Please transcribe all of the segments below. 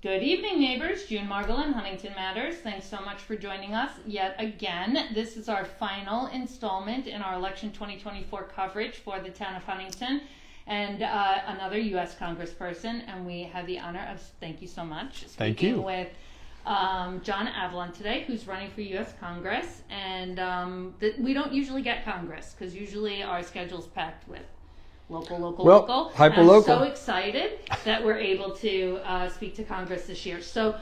Good evening, neighbors. June Margolin, Huntington Matters. Thanks so much for joining us yet again. This is our final installment in our election 2024 coverage for the town of Huntington and another U.S. Congressperson. And we have the honor of, thank you so much, speaking with John Avlon today, who's running for U.S. Congress. And we don't usually get Congress because usually our schedule's packed with local. Hyper-local. I'm so excited that we're able to speak to Congress this year. So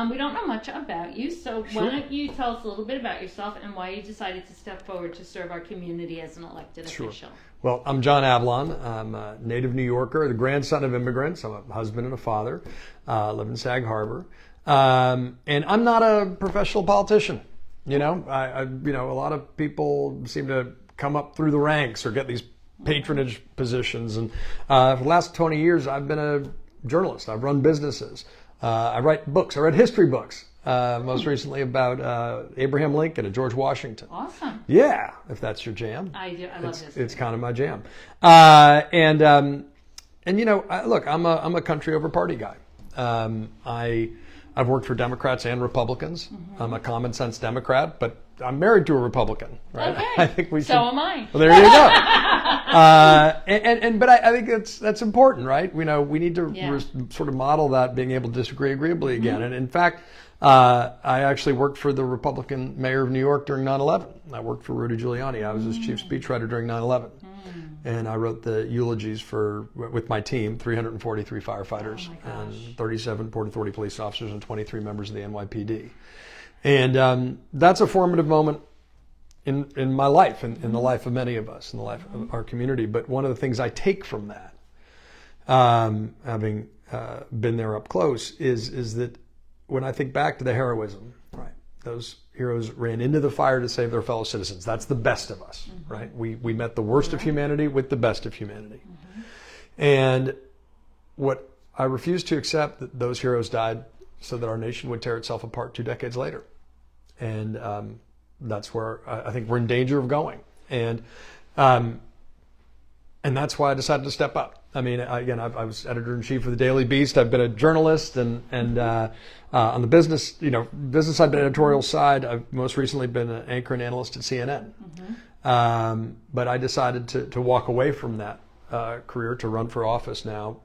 we don't know much about you, so why don't you tell us a little bit about yourself and why you decided to step forward to serve our community as an elected official. Well, I'm John Avlon. I'm a native New Yorker, the grandson of immigrants. I'm a husband and a father. Live in Sag Harbor. And I'm not a professional politician. You know, a lot of people seem to come up through the ranks or get these patronage positions, and for the last 20 years I've been a journalist. I've run businesses. I write books. I read history books, most recently about Abraham Lincoln and George Washington. Awesome. Yeah, if that's your jam. I do. I love this. It's kind of my jam. And you know, look, I'm a country over party guy. I've worked for Democrats and Republicans. Mm-hmm. I'm a common sense Democrat, but I'm married to a Republican, right? Okay. I think we should. So am I. Well, there you go. But I think that's important, right? We need to sort of model that, being able to disagree agreeably again. Mm-hmm. And in fact, I actually worked for the Republican mayor of New York during 9/11. I worked for Rudy Giuliani. I was his chief speechwriter during 9/11. And I wrote the eulogies with my team, 343 firefighters and 37 Port Authority police officers and 23 members of the NYPD. And that's a formative moment in my life, in the life of many of us, in the life of our community. But one of the things I take from that, having been there up close, is that when I think back to the heroism, right? Those heroes ran into the fire to save their fellow citizens. That's the best of us, right? We met the worst of humanity with the best of humanity. And what I refuse to accept, that those heroes died so that our nation would tear itself apart 2 decades later. And that's where I think we're in danger of going. And that's why I decided to step up. I mean, I was editor-in-chief of the Daily Beast. I've been a journalist, and on the business side, the editorial side, I've most recently been an anchor and analyst at CNN. Mm-hmm. But I decided to walk away from that career to run for office now,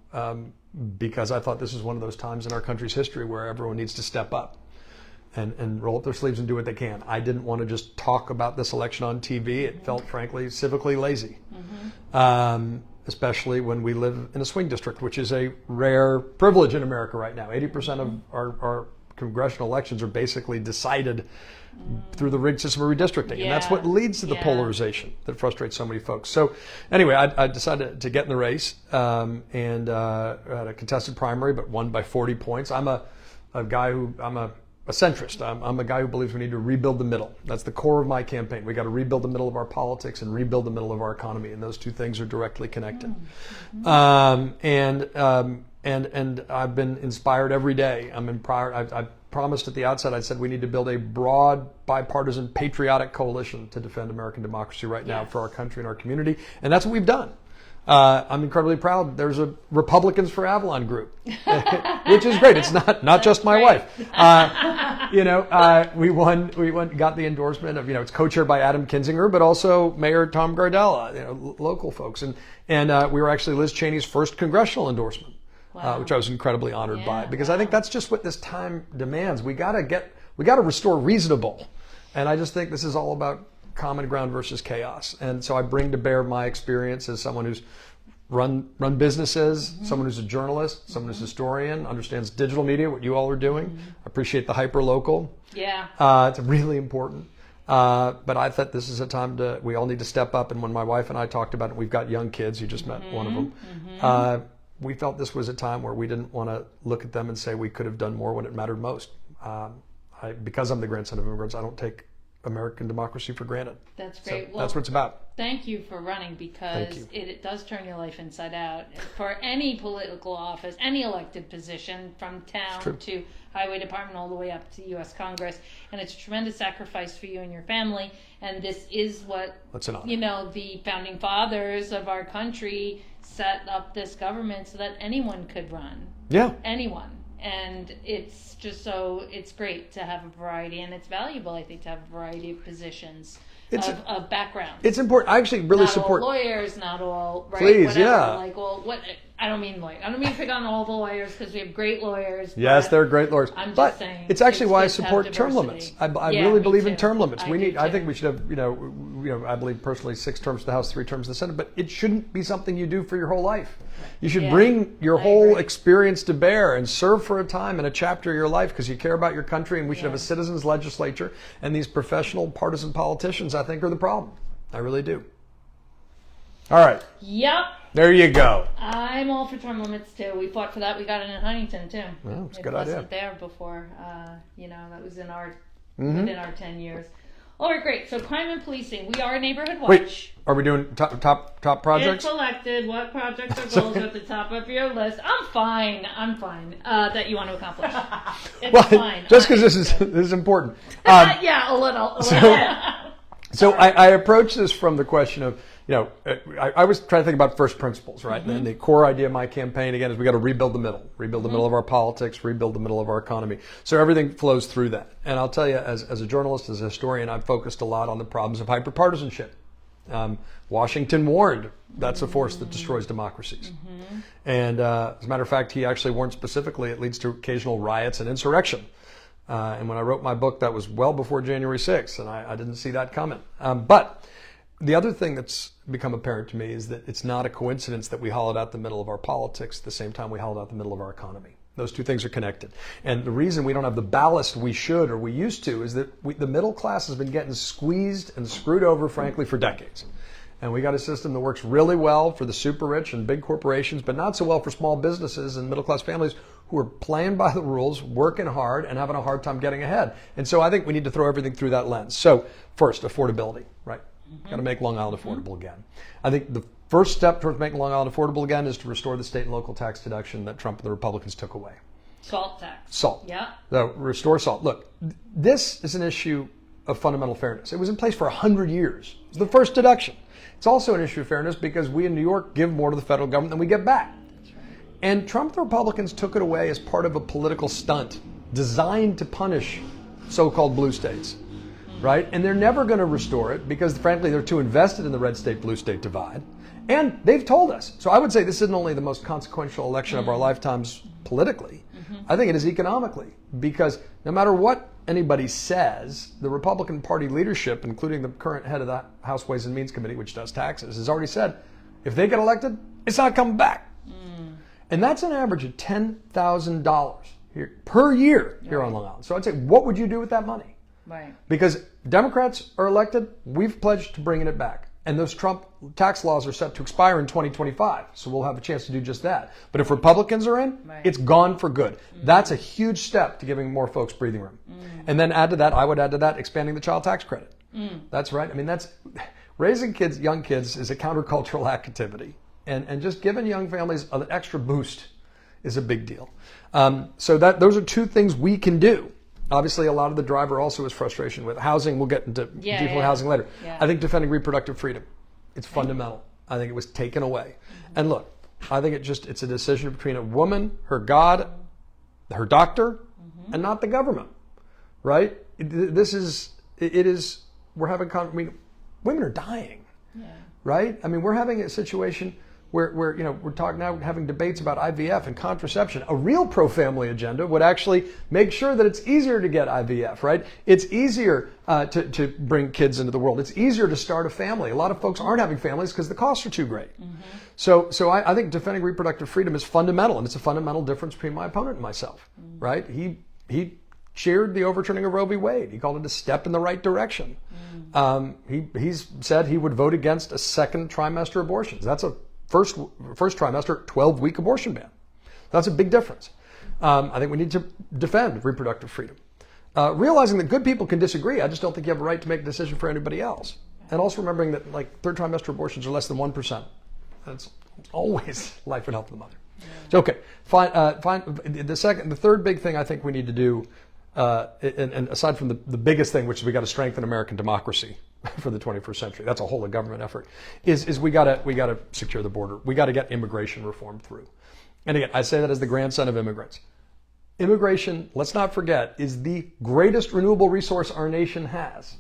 because I thought this was one of those times in our country's history where everyone needs to step up and roll up their sleeves and do what they can. I didn't want to just talk about this election on TV. It felt, frankly, civically lazy. Mm-hmm. Especially when we live in a swing district, which is a rare privilege in America right now. 80% of our congressional elections are basically decided through the rigged system of redistricting. And that's what leads to the polarization that frustrates so many folks. So anyway, I decided to get in the race, and had a contested primary, but won by 40 points. I'm a centrist. I'm a guy who believes we need to rebuild the middle. That's the core of my campaign. We got to rebuild the middle of our politics and rebuild the middle of our economy, and those two things are directly connected. Mm-hmm. And I've been inspired every day. I promised at the outset. I said we need to build a broad, bipartisan, patriotic coalition to defend American democracy right now for our country and our community, and that's what we've done. I'm incredibly proud. There's a Republicans for Avalon group, which is great. It's not just my wife. We got the endorsement of, it's co-chaired by Adam Kinzinger, but also Mayor Tom Gardella, local folks. And we were actually Liz Cheney's first congressional endorsement, which I was incredibly honored by, because I think that's just what this time demands. We got to restore reasonable. And I just think this is all about common ground versus chaos. And so I bring to bear my experience as someone who's run businesses, someone who's a journalist, someone who's a historian, understands digital media, what you all are doing. I appreciate the hyper-local. Yeah. It's really important. But I thought this is a time we all need to step up. And when my wife and I talked about it, we've got young kids. You just met one of them. We felt this was a time where we didn't want to look at them and say we could have done more when it mattered most. Because I'm the grandson of immigrants, I don't take American democracy for granted. That's great. So that's what it's about. Thank you for running, because it does turn your life inside out. For any political office, any elected position, from town to highway department all the way up to U.S. Congress, and it's a tremendous sacrifice for you and your family. And this is what the founding fathers of our country set up this government so that anyone could run. Yeah. Anyone. and it's great to have a variety, and it's valuable, I think, to have a variety of positions. Of backgrounds. It's important. I actually really support. Not all lawyers, not all, right? Please, whatever. yeah. Like, well, what? I don't mean to pick on all the lawyers, because we have great lawyers. Yes, they're great lawyers. I'm just but saying, it's actually why I good to have support term diversity. limits. I Yeah, really me believe in too. term limits. I I think we should have, I believe personally 6 terms to the House, 3 terms to the Senate. But it shouldn't be something you do for your whole life. You should bring your whole experience to bear and serve for a time in a chapter of your life because you care about your country. And we should have a citizens legislature. And these professional partisan politicians, I think, are the problem. I really do. All right. Yep. There you go. I'm all for term limits too. We fought for that. We got it in Huntington too. Well, it's a good idea. It idea. wasn't there before. That was in our within our 10 years. All right, great. So crime and policing. We are a neighborhood watch. Wait, are we doing top projects? It's selected. What projects or goals are at the top of your list? I'm fine. That you want to accomplish. It's fine. Just because this is important. Yeah, a little. So I approach this from the question of, I was trying to think about first principles, right? And the core idea of my campaign, again, is we got to rebuild the middle. Rebuild the middle of our politics, rebuild the middle of our economy. So everything flows through that. And I'll tell you, as a journalist, as a historian, I've focused a lot on the problems of hyperpartisanship. Washington warned that's a force that destroys democracies. And as a matter of fact, he actually warned specifically it leads to occasional riots and insurrection. And when I wrote my book, that was well before January 6th, and I didn't see that coming. But the other thing that's become apparent to me is that it's not a coincidence that we hollowed out the middle of our politics at the same time we hollowed out the middle of our economy. Those two things are connected. And the reason we don't have the ballast we should or we used to is that the middle class has been getting squeezed and screwed over, frankly, for decades. And we got a system that works really well for the super rich and big corporations, but not so well for small businesses and middle class families who are playing by the rules, working hard, and having a hard time getting ahead. And so I think we need to throw everything through that lens. So first, affordability, right? Got to make Long Island affordable again. I think the first step towards making Long Island affordable again is to restore the state and local tax deduction that Trump and the Republicans took away. Salt tax. Salt. Yeah. So restore salt. Look, this is an issue of fundamental fairness. It was in place for 100 years. It's the first deduction. It's also an issue of fairness because we in New York give more to the federal government than we get back. And Trump and the Republicans took it away as part of a political stunt designed to punish so-called blue states, right? And they're never going to restore it because, frankly, they're too invested in the red state-blue state divide. And they've told us. So I would say this isn't only the most consequential election of our lifetimes politically. I think it is economically because no matter what anybody says, the Republican Party leadership, including the current head of the House Ways and Means Committee, which does taxes, has already said, if they get elected, it's not coming back. And that's an average of $10,000 per year here on Long Island. So I'd say, what would you do with that money? Right. Because Democrats are elected, we've pledged to bringing it back. And those Trump tax laws are set to expire in 2025. So we'll have a chance to do just that. But if Republicans are in, it's gone for good. That's a huge step to giving more folks breathing room. And then I would add to that, expanding the child tax credit. That's right. I mean, raising kids, young kids is a countercultural activity. And just giving young families an extra boost is a big deal. So those are two things we can do. Obviously, a lot of the driver also is frustration with housing. We'll get into default housing later. Yeah. I think defending reproductive freedom, it's fundamental. I think it was taken away. And look, I think it's a decision between a woman, her God, her doctor, and not the government, right? We're having, women are dying, right? I mean, we're having a situation where we're talking now, having debates about IVF and contraception. A real pro-family agenda would actually make sure that it's easier to get IVF, right? It's easier to bring kids into the world. It's easier to start a family. A lot of folks aren't having families because the costs are too great. So I think defending reproductive freedom is fundamental, and it's a fundamental difference between my opponent and myself, right? He cheered the overturning of Roe v. Wade. He called it a step in the right direction. He's said he would vote against a second trimester abortions. That's a first trimester, 12-week abortion ban. That's a big difference. I think we need to defend reproductive freedom. Realizing that good people can disagree. I just don't think you have a right to make a decision for anybody else. And also remembering that third trimester abortions are less than 1%. That's always life and health of the mother. So, okay, fine. The third big thing I think we need to do, and aside from the biggest thing, which is we got to strengthen American democracy for the 21st century. That's a whole of government effort. Is we got to secure the border. We got to get immigration reform through. And again, I say that as the grandson of immigrants. Immigration, let's not forget, is the greatest renewable resource our nation has.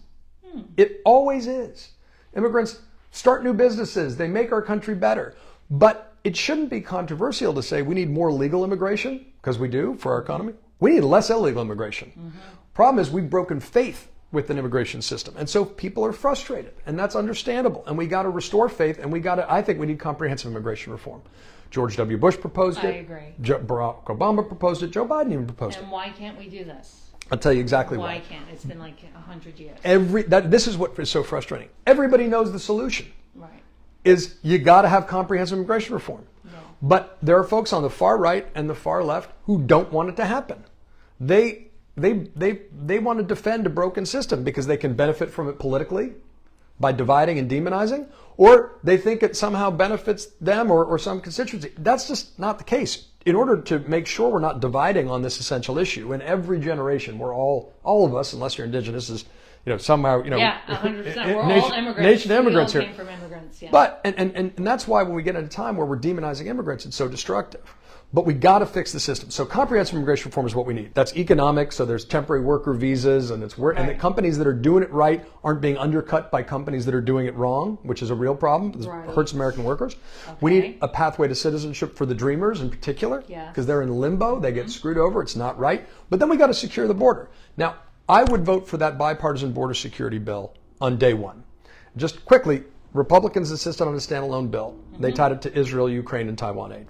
It always is. Immigrants start new businesses. They make our country better. But it shouldn't be controversial to say we need more legal immigration, because we do for our economy. We need less illegal immigration. Problem is we've broken faith with an immigration system. And so people are frustrated, and that's understandable. And we got to restore faith, and I think we need comprehensive immigration reform. George W. Bush proposed it. I agree. Barack Obama proposed it. Joe Biden even proposed it. And why can't we do this? I'll tell you exactly why. Why can't? It's been like 100 years. This is what is so frustrating. Everybody knows the solution. Right. Is you got to have comprehensive immigration reform. No. But there are folks on the far right and the far left who don't want it to happen. They want to defend a broken system because they can benefit from it politically by dividing and demonizing, or they think it somehow benefits them or some constituency. That's just not the case. In order to make sure we're not dividing on this essential issue, in every generation, we're all of us, unless you're indigenous, is somehow yeah, 100%. We're all immigrants. Nation immigrants we all here. came from immigrants. Yeah. But and that's why when we get at a time where we're demonizing immigrants, it's so destructive. But we got to fix the system. So comprehensive immigration reform is what we need. That's economic. So there's temporary worker visas, and and the companies that are doing it right aren't being undercut by companies that are doing it wrong, which is a real problem. It hurts American workers. Okay. We need a pathway to citizenship for the dreamers in particular, because they're in limbo. They get screwed over. It's not right. But then we got to secure the border. Now, I would vote for that bipartisan border security bill on day one. Just quickly, Republicans insisted on a standalone bill. They tied it to Israel, Ukraine, and Taiwan aid.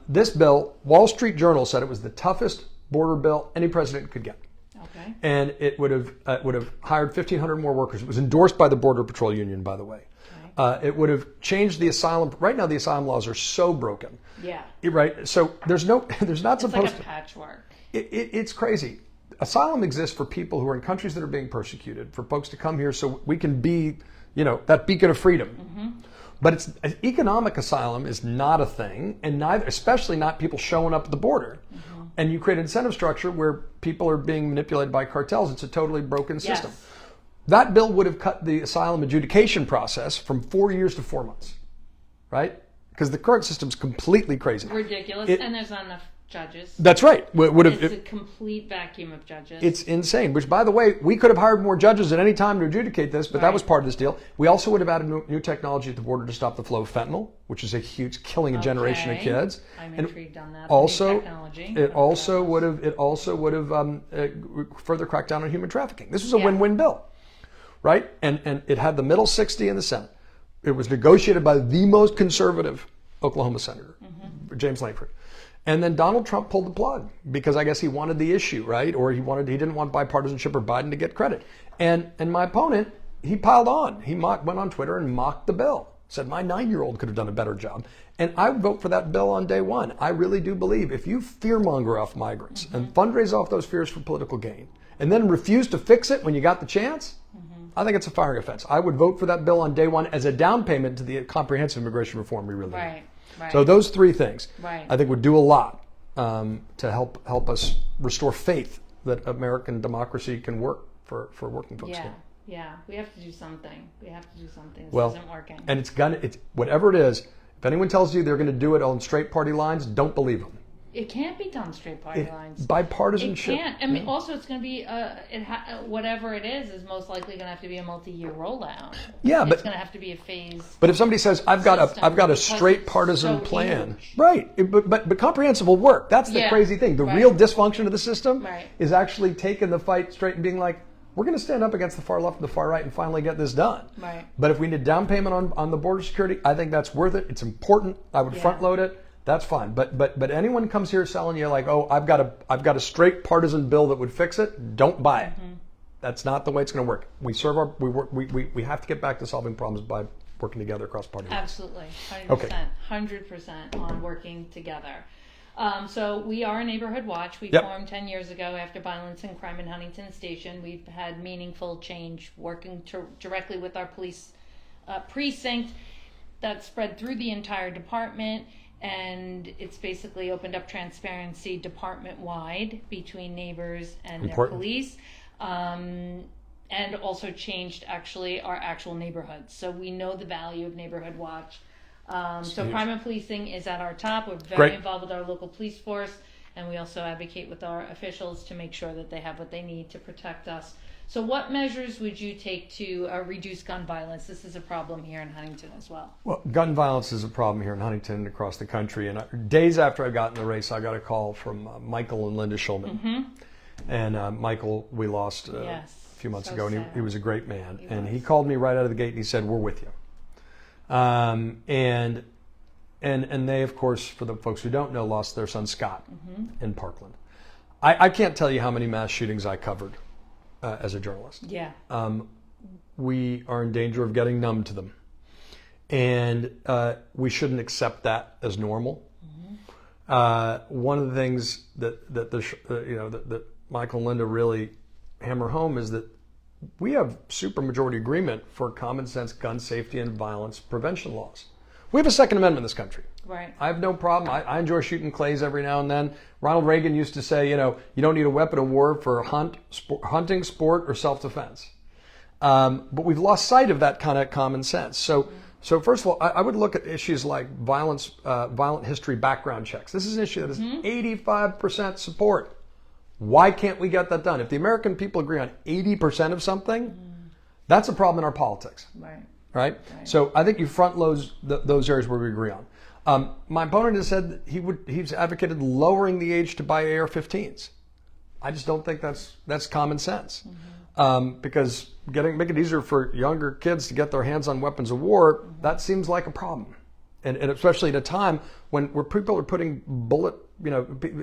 This bill, Wall Street Journal said it was the toughest border bill any president could get. Okay. And it would have hired 1,500 more workers. It was endorsed by the Border Patrol Union, by the way. Okay. It would have changed the asylum. Right now, the asylum laws are so broken. Yeah. Right. So there's not it's supposed like a to. patchwork. It's crazy. Asylum exists for people who are in countries that are being persecuted, for folks to come here so we can be, that beacon of freedom. But economic asylum is not a thing, and especially not people showing up at the border. And you create an incentive structure where people are being manipulated by cartels. It's a totally broken system. Yes. That bill would have cut the asylum adjudication process from 4 years to 4 months, right? Because the current system's completely crazy. Ridiculous, and there's not enough judges. That's right. It's a complete vacuum of judges. It's insane, which, by the way, we could have hired more judges at any time to adjudicate this, but that was part of this deal. We also would have added new technology at the border to stop the flow of fentanyl, which is killing a generation of kids. I'm intrigued on that. Also, technology. It also would have further cracked down on human trafficking. This was a win-win bill, right? And it had the middle 60 in the Senate. It was negotiated by the most conservative Oklahoma senator, James Lankford. And then Donald Trump pulled the plug because I guess he wanted the issue, right? Or he didn't want bipartisanship or Biden to get credit. And my opponent, he piled on. He went on Twitter and mocked the bill. Said my 9-year-old could have done a better job. And I would vote for that bill on day one. I really do believe if you fearmonger off migrants and fundraise off those fears for political gain, and then refuse to fix it when you got the chance, I think it's a firing offense. I would vote for that bill on day one as a down payment to the comprehensive immigration reform we really need. Right. So those three things, I think, would do a lot to help us restore faith that American democracy can work for working folks. Yeah. We have to do something. This isn't working. And it's whatever it is. If anyone tells you they're going to do it on straight party lines, don't believe them. It can't be done straight party lines. Bipartisanship. It can't. I mean, also it's going to be whatever it is most likely going to have to be a multi-year rollout. Yeah, but it's going to have to be a phase. But if somebody says I've got a straight partisan plan, right? But comprehensive will work. That's the crazy thing. The real dysfunction of the system is actually taking the fight straight and being like, we're going to stand up against the far left and the far right and finally get this done. Right. But if we need down payment on the border security, I think that's worth it. It's important. I would front load it. That's fine, but anyone comes here selling you like, oh, I've got a straight partisan bill that would fix it. Don't buy it. That's not the way it's going to work. We have to get back to solving problems by working together across party lines. Absolutely, 100%, 100% on working together. So we are a neighborhood watch. We formed 10 years ago after violence and crime in Huntington Station. We've had meaningful change working directly with our police precinct that spread through the entire department. And it's basically opened up transparency department-wide between neighbors and their police, and also changed actually our actual neighborhoods. So we know the value of neighborhood watch. So crime and policing is at our top. We're very involved with our local police force, and we also advocate with our officials to make sure that they have what they need to protect us. So what measures would you take to reduce gun violence? This is a problem here in Huntington as well. Well, gun violence is a problem here in Huntington and across the country. And days after I got in the race, I got a call from Michael and Linda Schulman. Mm-hmm. And Michael, we lost Yes. a few months So ago, and sad. he was a great man. He And was. he called me right out of the gate and he said, "We're with you." And they, of course, for the folks who don't know, lost their son Scott in Parkland. I can't tell you how many mass shootings I covered as a journalist. Yeah. We are in danger of getting numb to them, and we shouldn't accept that as normal. One of the things that Michael and Linda really hammer home is that we have supermajority agreement for common sense gun safety and violence prevention laws. We have a Second Amendment in this country. Right. I have no problem. I enjoy shooting clays every now and then. Ronald Reagan used to say, you don't need a weapon of war for hunting, sport, or self-defense. But we've lost sight of that kind of common sense. So first of all, I would look at issues like violent history background checks. This is an issue that is 85% support. Why can't we get that done? If the American people agree on 80% of something, that's a problem in our politics. Right? So I think you front load those areas where we agree on. My opponent has said that he's advocated lowering the age to buy AR-15s. I just don't think that's common sense. Because make it easier for younger kids to get their hands on weapons of war, that seems like a problem. And especially at a time where people are putting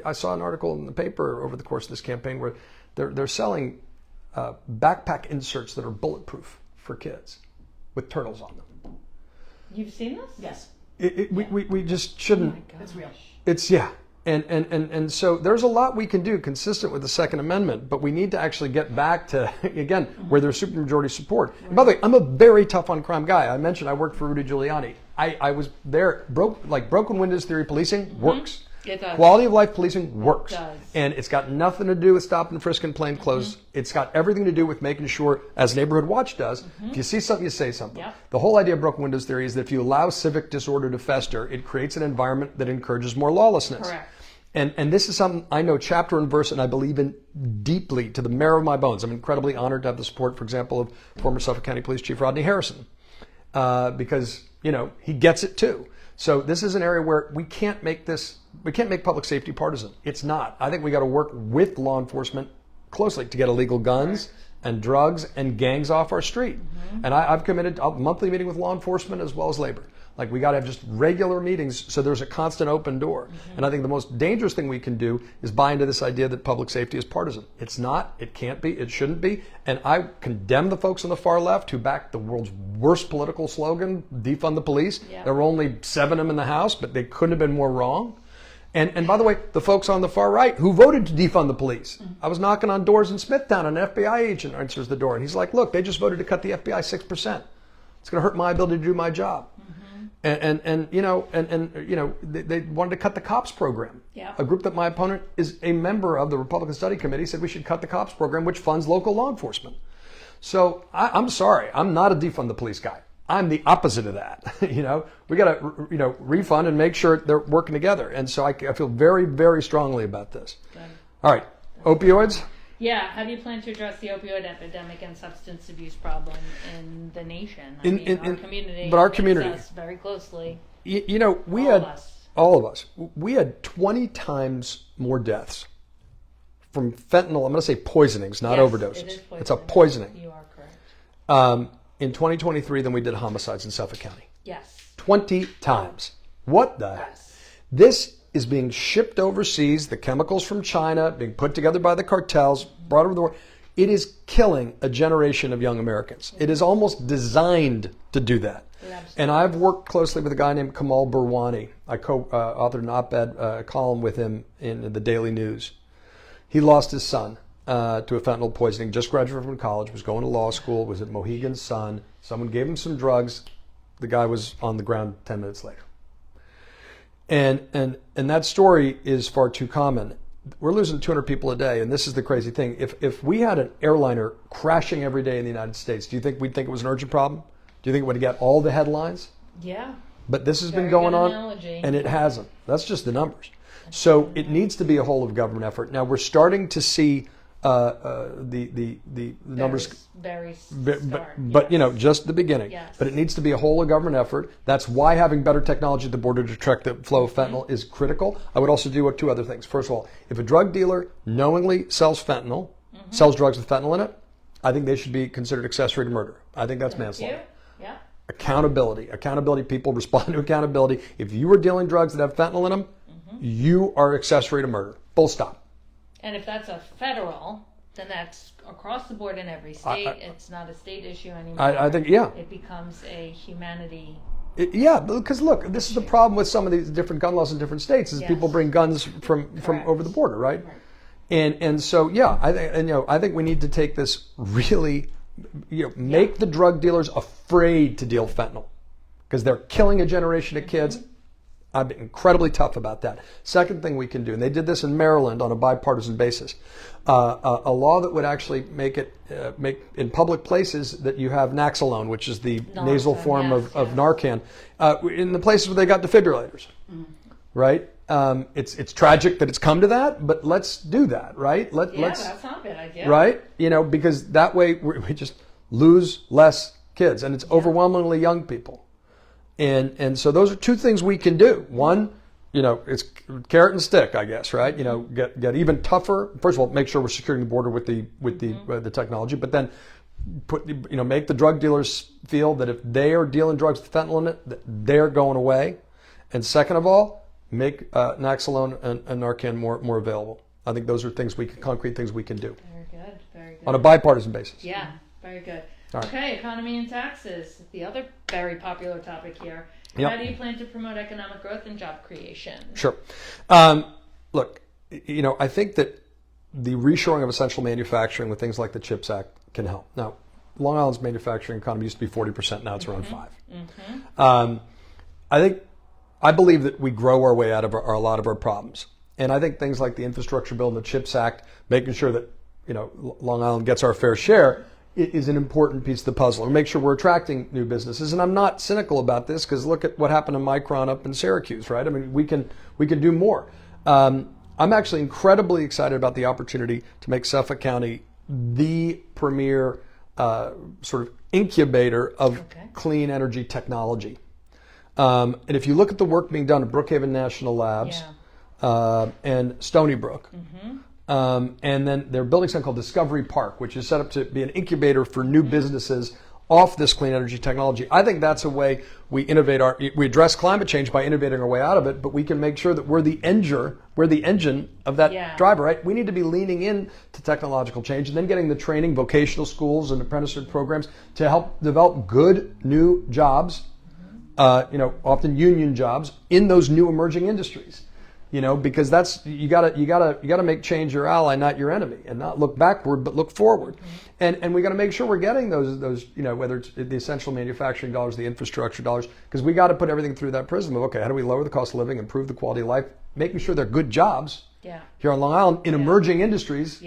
I saw an article in the paper over the course of this campaign where they're selling backpack inserts that are bulletproof for kids with turtles on them. You've seen this? Yes. We just shouldn't. Oh my gosh. It's real. It's And so there's a lot we can do consistent with the Second Amendment, but we need to actually get back to, again, where there's supermajority support. And by the way, I'm a very tough on crime guy. I mentioned I worked for Rudy Giuliani. I was there, broken windows theory policing works. It does. Quality of life policing works. It does. And it's got nothing to do with stop and frisk and plain clothes. It's got everything to do with making sure, as Neighborhood Watch does, if you see something, you say something. Yep. The whole idea of broken windows theory is that if you allow civic disorder to fester, it creates an environment that encourages more lawlessness. Correct. And this is something I know chapter and verse, and I believe in deeply to the marrow of my bones. I'm incredibly honored to have the support, for example, of former Suffolk County Police Chief Rodney Harrison, because he gets it too. So this is an area where we can't make public safety partisan. It's not. I think we got to work with law enforcement closely to get illegal guns and drugs and gangs off our street. And I've committed a monthly meeting with law enforcement as well as labor. Like, we got to have just regular meetings so there's a constant open door. And I think the most dangerous thing we can do is buy into this idea that public safety is partisan. It's not, it can't be, it shouldn't be. And I condemn the folks on the far left who back the world's worst political slogan, defund the police. Yeah. There were only 7 of them in the House, but they couldn't have been more wrong. And by the way, the folks on the far right who voted to defund the police. I was knocking on doors in Smithtown, and an FBI agent answers the door, and he's like, look, they just voted to cut the FBI 6%. It's going to hurt my ability to do my job. They wanted to cut the cops program. Yeah. A group that my opponent is a member of, the Republican Study Committee, said we should cut the cops program, which funds local law enforcement. So I'm sorry, I'm not a defund the police guy. I'm the opposite of that. We got to refund and make sure they're working together. And so I feel very, very strongly about this. Good. All right, opioids. Yeah, how do you plan to address the opioid epidemic and substance abuse problem in the nation? Our community. But our community. affects us very closely. All of us. We had 20 times more deaths from fentanyl. I'm going to say poisonings, not Yes, overdoses. it is poisoning. It's a poisoning. You are correct. In 2023 than we did homicides in Suffolk County. Yes. 20 times. What the heck? Yes. This is being shipped overseas, the chemicals from China, being put together by the cartels, brought over the world. It is killing a generation of young Americans. It is almost designed to do that. And I've worked closely with a guy named Kamal Burwani. I co-authored an op-ed column with him in the Daily News. He lost his son to a fentanyl poisoning, just graduated from college, was going to law school, was at Mohegan Sun. Someone gave him some drugs. The guy was on the ground 10 minutes later. And that story is far too common. We're losing 200 people a day, and this is the crazy thing. If we had an airliner crashing every day in the United States, do you think we'd think it was an urgent problem? Do you think it would get all the headlines? Yeah. But this has Very been going good on, analogy. and it hasn't. That's just the numbers. So it needs to be a whole of government effort. Now we're starting to see the numbers, very but you know, just the beginning. Yes. But it needs to be a whole of government effort. That's why having better technology at the border to track the flow of fentanyl is critical. I would also do two other things. First of all, if a drug dealer knowingly sells fentanyl, sells drugs with fentanyl in it, I think they should be considered accessory to murder. I think that's manslaughter. Yeah. Accountability. People respond to accountability. If you are dealing drugs that have fentanyl in them, you are accessory to murder. Full stop. And if that's a federal, then that's across the board in every state. It's not a state issue anymore. I think, yeah. It becomes a humanity. Yeah, because look, this is the problem with some of these different gun laws in different states is people bring guns from over the border, right? And so, yeah, I think we need to take this really, make the drug dealers afraid to deal fentanyl because they're killing a generation of kids. I've been incredibly tough about that. Second thing we can do, and they did this in Maryland on a bipartisan basis, a law that would actually make in public places that you have Naxalone, which is the nasal form of Narcan, in the places where they got defibrillators, right? It's tragic that it's come to that, but let's do that, right? Let's, that's not a bad idea. Right? Because that way we just lose less kids, and it's overwhelmingly young people. And so those are two things we can do. One, it's carrot and stick, I guess, right? Get even tougher. First of all, make sure we're securing the border with the technology, but then make the drug dealers feel that if they are dealing drugs with fentanyl in it, that they're going away. And second of all, make Naxalone and Narcan more available. I think those are concrete things we can do. Very good. On a bipartisan basis. Yeah, very good. Right. Okay, economy and taxes, the other very popular topic here. How do you plan to promote economic growth and job creation? Sure. Look, I think that the reshoring of essential manufacturing with things like the CHIPS Act can help. Now, Long Island's manufacturing economy used to be 40%, now it's around 5%. I believe that we grow our way out of a lot of our problems. And I think things like the infrastructure bill and the CHIPS Act, making sure that Long Island gets our fair share, is an important piece of the puzzle, and make sure we're attracting new businesses. And I'm not cynical about this because look at what happened to Micron up in Syracuse, right? I mean, we can do more. I'm actually incredibly excited about the opportunity to make Suffolk County the premier sort of incubator of clean energy technology. And if you look at the work being done at Brookhaven National Labs and Stony Brook, and then they're building something called Discovery Park, which is set up to be an incubator for new businesses off this clean energy technology. I think that's a way we we address climate change by innovating our way out of it, but we can make sure that we're the engine of that driver, right? We need to be leaning in to technological change and then getting the training, vocational schools and apprenticeship programs to help develop good new jobs, often union jobs in those new emerging industries. Because that's you gotta make change your ally, not your enemy, and not look backward but look forward. And we got to make sure we're getting those whether it's the essential manufacturing dollars, the infrastructure dollars, because we got to put everything through that prism of how do we lower the cost of living, improve the quality of life, making sure they're good jobs here on Long Island in emerging industries.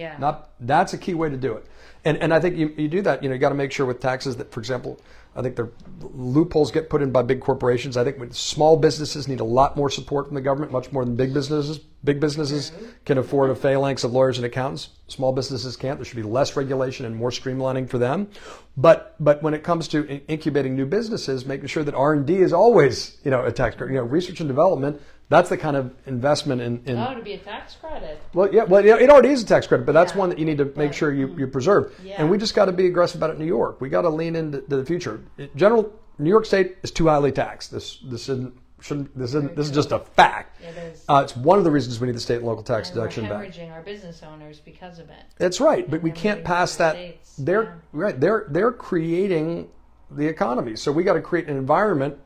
That's a key way to do it. And I think you do that. You got to make sure with taxes that, for example, I think the loopholes get put in by big corporations. I think small businesses need a lot more support from the government, much more than big businesses. Big businesses can afford a phalanx of lawyers and accountants. Small businesses can't. There should be less regulation and more streamlining for them. But when it comes to incubating new businesses, making sure that R&D is always a tax credit. Research and development. That's the kind of investment in to be a tax credit. Well, it already is a tax credit, but that's one that you need to make sure you preserve. And we just got to be aggressive about it in New York. We got to lean into the future. In general, New York State is too highly taxed. This is just a fact. It is. It's one of the reasons we need the state and local tax deduction back. We're hemorrhaging our business owners because of it. That's right, but we can't pass that. They're creating the economy, so we got to create an environment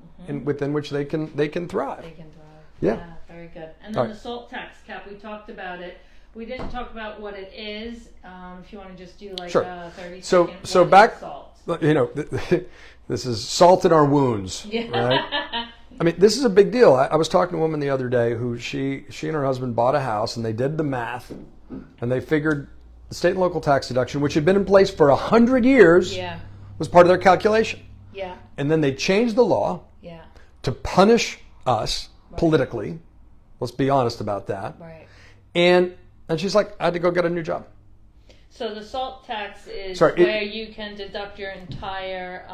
within which they can thrive. Yeah, very good. And then the salt tax cap, we talked about it. We didn't talk about what it is. If you want to just do like a 30 second. So back, salt? This is salt in our wounds, right? I mean, this is a big deal. I was talking to a woman the other day who she and her husband bought a house, and they did the math, and they figured the state and local tax deduction, which had been in place for 100 years, was part of their calculation. And then they changed the law to punish us politically Let's be honest about that. Right. And she's like, I had to go get a new job. So the SALT tax is Sorry, where you can deduct your entire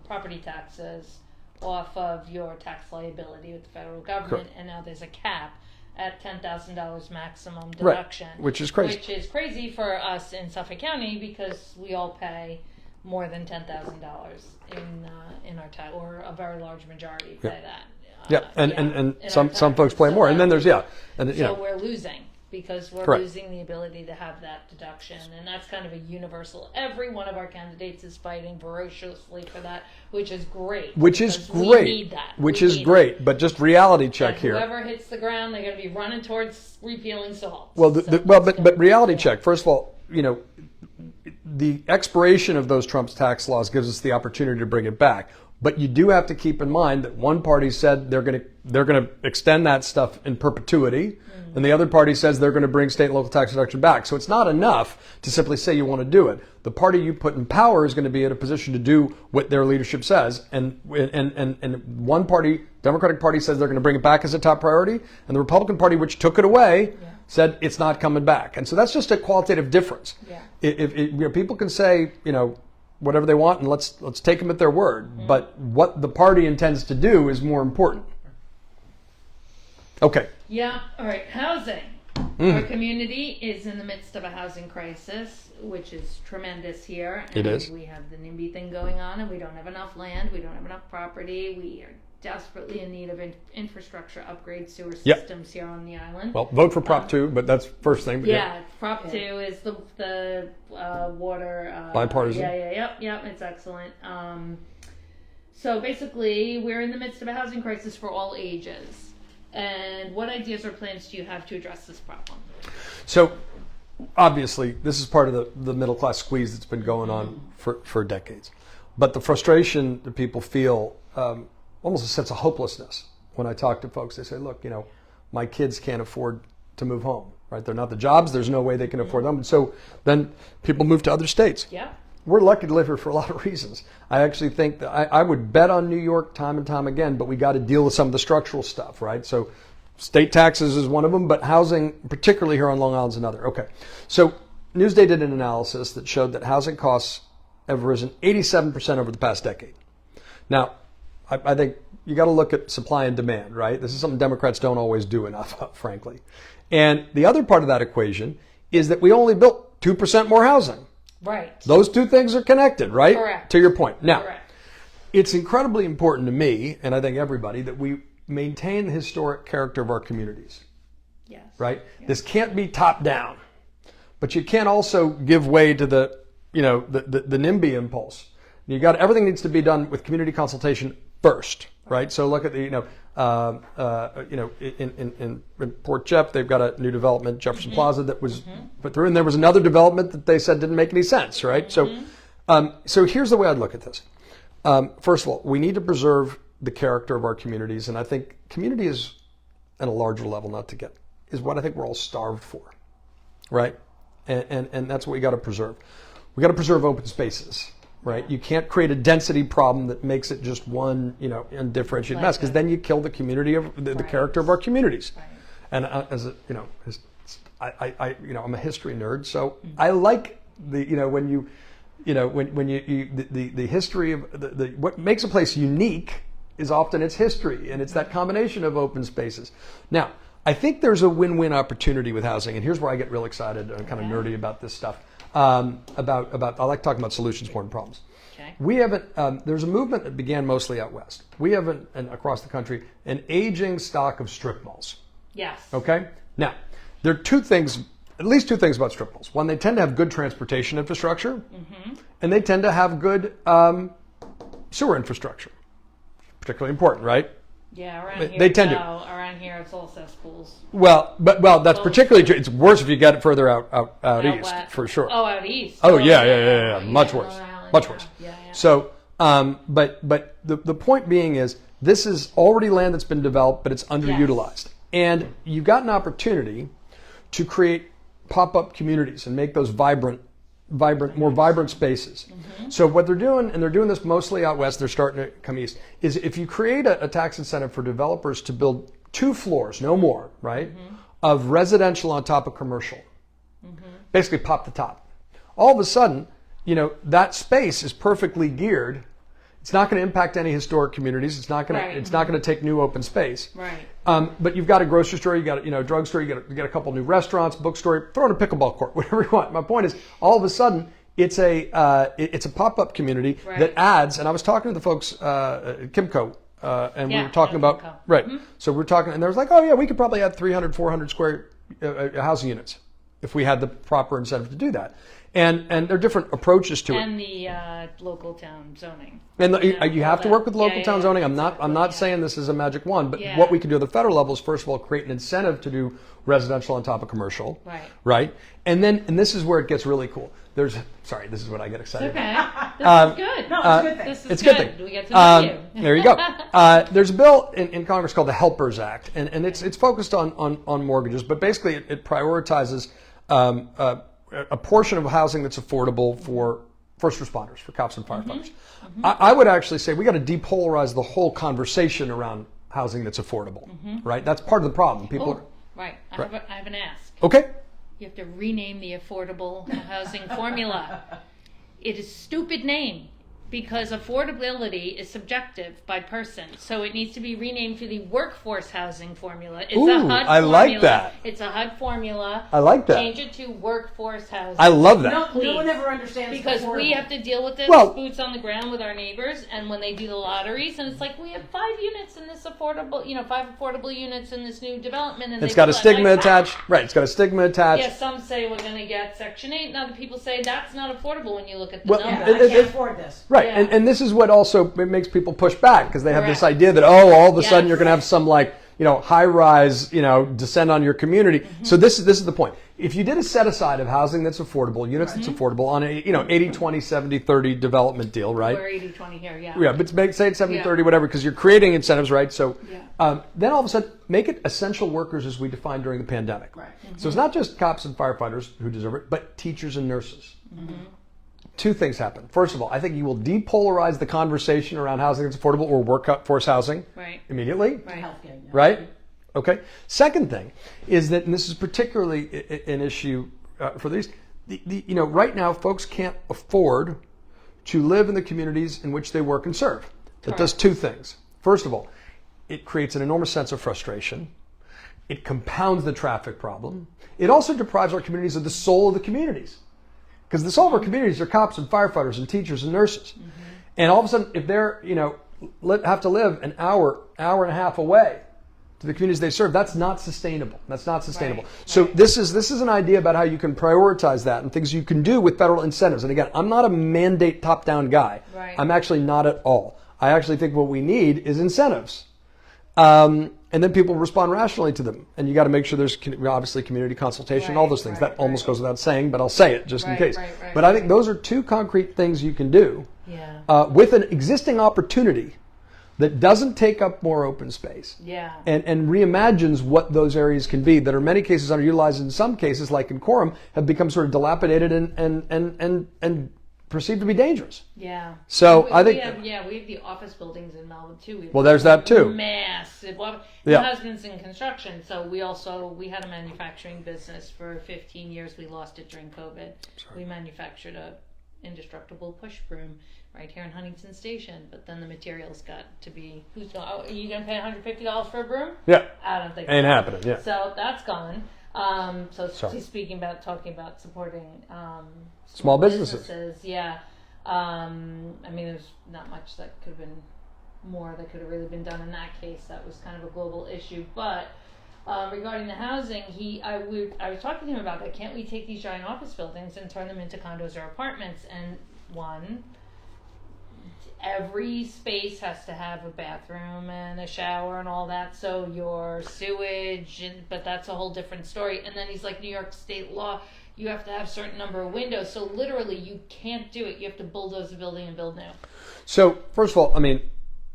property taxes off of your tax liability with the federal government, Correct. and now there's a cap at $10,000 maximum deduction. Right, which is crazy. Which is crazy for us in Suffolk County because we all pay more than $10,000 in our tax, or a very large majority pay that. Yeah, and in some our folks taxes. pay more, and then there's So know. we're losing because we're Correct. losing the ability to have that deduction, and that's kind of a universal. Every one of our candidates is fighting voraciously for that, which is great. Which is because great. We need that. Which We is need great, it. but just reality check And here. whoever hits the ground, they're going to be running towards repealing SALT. Well, So but reality check. First of all, the expiration of those Trump's tax laws gives us the opportunity to bring it back. But you do have to keep in mind that one party said they're going to extend that stuff in perpetuity, and the other party says they're going to bring state and local tax deduction back. So it's not enough to simply say you want to do it. The party you put in power is going to be in a position to do what their leadership says, and one party, Democratic Party, says they're going to bring it back as a top priority, and the Republican Party, which took it away, said it's not coming back. And so that's just a qualitative difference. Yeah. If people can say whatever they want, and let's take them at their word. But what the party intends to do is more important. Okay. Yeah. All right. Housing. Our community is in the midst of a housing crisis, which is tremendous here. It is. We have the NIMBY thing going on, and we don't have enough land. We don't have enough property. We are desperately in need of infrastructure upgrades, sewer systems here on the island. Well, vote for Prop 2, but that's first thing. But Prop 2 is the water. Bipartisan. Yep, it's excellent. So basically, we're in the midst of a housing crisis for all ages. And what ideas or plans do you have to address this problem? So, obviously, this is part of the middle class squeeze that's been going on for decades. But the frustration that people feel, almost a sense of hopelessness. When I talk to folks, they say, look, my kids can't afford to move home, right? They're not the jobs. There's no way they can afford them. And so then people move to other states. Yeah. We're lucky to live here for a lot of reasons. I actually think that I would bet on New York time and time again, but we got to deal with some of the structural stuff, right? So state taxes is one of them, but housing, particularly here on Long Island, is another. Okay. So Newsday did an analysis that showed that housing costs have risen 87% over the past decade. Now, I think you got to look at supply and demand, right? This is something Democrats don't always do enough of, frankly. And the other part of that equation is that we only built 2% more housing. Right. Those two things are connected, right? Correct. To your point. Now, Correct. It's incredibly important to me, and I think everybody, that we maintain the historic character of our communities. Yes. Right? Yes. This can't be top down, but you can't also give way to the NIMBY impulse. Everything needs to be done with community consultation first, right? So look at the in Port Jeff, they've got a new development, Jefferson Plaza, that was put through, and there was another development that they said didn't make any sense, right? So here's the way I'd look at this. First of all, we need to preserve the character of our communities, and I think community is, at a larger level, is what I think we're all starved for, right? And that's what we got to preserve. We got to preserve open spaces. Right, you can't create a density problem that makes it just one, undifferentiated mess, because then you kill the community of the character of our communities. Right. And I'm a history nerd, so I like the the history of what makes a place unique is often its history, and it's that combination of open spaces. Now, I think there's a win-win opportunity with housing, and here's where I get real excited and kind of nerdy about this stuff. I like talking about solutions more than problems. Okay. We haven't. There's a movement that began mostly out west. We have across the country an aging stock of strip malls. Yes. Okay. Now, there are at least two things about strip malls. One, they tend to have good transportation infrastructure, and they tend to have good sewer infrastructure. Particularly important, right? Yeah, around here. They tend to. Around here, it's all cesspools. Well, that's particularly true. It's worse if you get it further out east, west. for sure. Oh, out east. Oh, yeah. Much worse. Much worse. Yeah. So, but the point being is, this is already land that's been developed, but it's underutilized. Yes. And you've got an opportunity to create pop-up communities and make those more vibrant spaces. So what they're doing, and they're doing this mostly out west, they're starting to come east, is if you create a tax incentive for developers to build 2 floors, no more, right, of residential on top of commercial. Basically pop the top. All of a sudden, that space is perfectly geared. It's not going to impact any historic communities. It's not going to. Right. It's not going to take new open space. Right. But you've got a grocery store, you got a drugstore, you got a couple new restaurants, bookstore. Throw in a pickleball court, whatever you want. My point is, all of a sudden, it's a pop-up community that adds. And I was talking to the folks at Kimco, and we were talking about Kimco. right. So we're talking, and there was like, oh yeah, we could probably add 300, 400 square housing units if we had the proper incentive to do that. And there are different approaches to it. And the local town zoning. And you have to work with local Yeah, town yeah, zoning. exactly, I'm not saying this is a magic wand, but Yeah. what we can do at the federal level is, first of all, create an incentive to do residential on top of commercial. Right. And this is where it gets really cool. Sorry, this is what I get excited about. Okay. This is good. No, it's a good thing. This is It's a good thing. We get to know you. There you go. There's a bill in Congress called the Helpers Act, and it's focused on mortgages, but basically it prioritizes a portion of housing that's affordable for first responders, for cops and firefighters. I would actually say we got to depolarize the whole conversation around housing that's affordable, right? That's part of the problem. People Right. I have an ask. okay. You have to rename the affordable housing formula. It is a stupid name because affordability is subjective by person. So it needs to be renamed to the workforce housing formula. It's a Ooh, HUD I formula. like that. It's a HUD formula. I like that. Change it to workforce housing. I love that. No one ever understands Because affordable. we have to deal with this Well- boots on the ground with our neighbors, and when they do the lotteries, and it's like, we have 5 units in this affordable, 5 affordable units in this new development, and It's they got a go like, stigma "Ah!" attached. Right. It's got a stigma attached. Yeah, some say we're going to get Section 8, and other people say that's not affordable when you look at the Well, numbers. Yeah, I can't afford this. Right, Yeah. and this is what also it makes people push back, because they have this Correct. idea that, all of a sudden Yes. you're going to have some high rise descend on your community. So this is the point. If you did a set aside of housing that's affordable, units that's affordable on a 80-20, 70-30 development deal, right? We're 80-20 here, yeah. Yeah, but say it's 70-30, whatever, because you're creating incentives, right? So Yeah. then all of a sudden, make it essential workers as we defined during the pandemic. Right. So it's not just cops and firefighters who deserve it, but teachers and nurses. 2 things happen. First of all, I think you will depolarize the conversation around housing that's affordable or workforce housing Right. immediately. Right. Healthcare, yeah. Right? Okay. Second thing is that, and this is particularly an issue for these, right now folks can't afford to live in the communities in which they work and serve. That does 2 things. First of all, it creates an enormous sense of frustration. It compounds the traffic problem. It also deprives our communities of the soul of the communities. Because the soul of our communities are cops and firefighters and teachers and nurses. And all of a sudden, if they're, have to live an hour and a half away to the communities they serve, that's not sustainable. That's not sustainable. Right. So this is an idea about how you can prioritize that and things you can do with federal incentives. And again, I'm not a mandate top-down guy. Right. I'm actually not at all. I actually think what we need is incentives. And then people respond rationally to them. And you got to make sure there's obviously community consultation, all those things. Right, that almost right. goes without saying, but I'll say it just in Right, case. right, But I think those are 2 concrete things you can do Yeah. with an existing opportunity that doesn't take up more open space Yeah. and reimagines what those areas can be that are in many cases underutilized, in some cases, like in Quorum, have become sort of dilapidated and perceived to be dangerous. Yeah. So we, I think- we have the office buildings in Melbourne too. We have Well, there's that too. Massive. Well, Yeah. my husband's in construction, so we had a manufacturing business for 15 years. We lost it during COVID. We manufactured a indestructible push broom right here in Huntington Station, but then the materials got to be, are you going to pay $150 for a broom? Yeah. I don't think Ain't so. happening, yeah. So that's gone. So Sorry. talking about supporting Small businesses. Yeah. I mean, there's not much that could have been more that could have really been done in that case. That was kind of a global issue. But regarding the housing, I was talking to him about that. Can't we take these giant office buildings and turn them into condos or apartments? And every space has to have a bathroom and a shower and all that, so your sewage, but that's a whole different story. And then he's like, New York state law, you have to have a certain number of windows, so literally you can't do it. You have to bulldoze the building and build new. So first of all, I mean,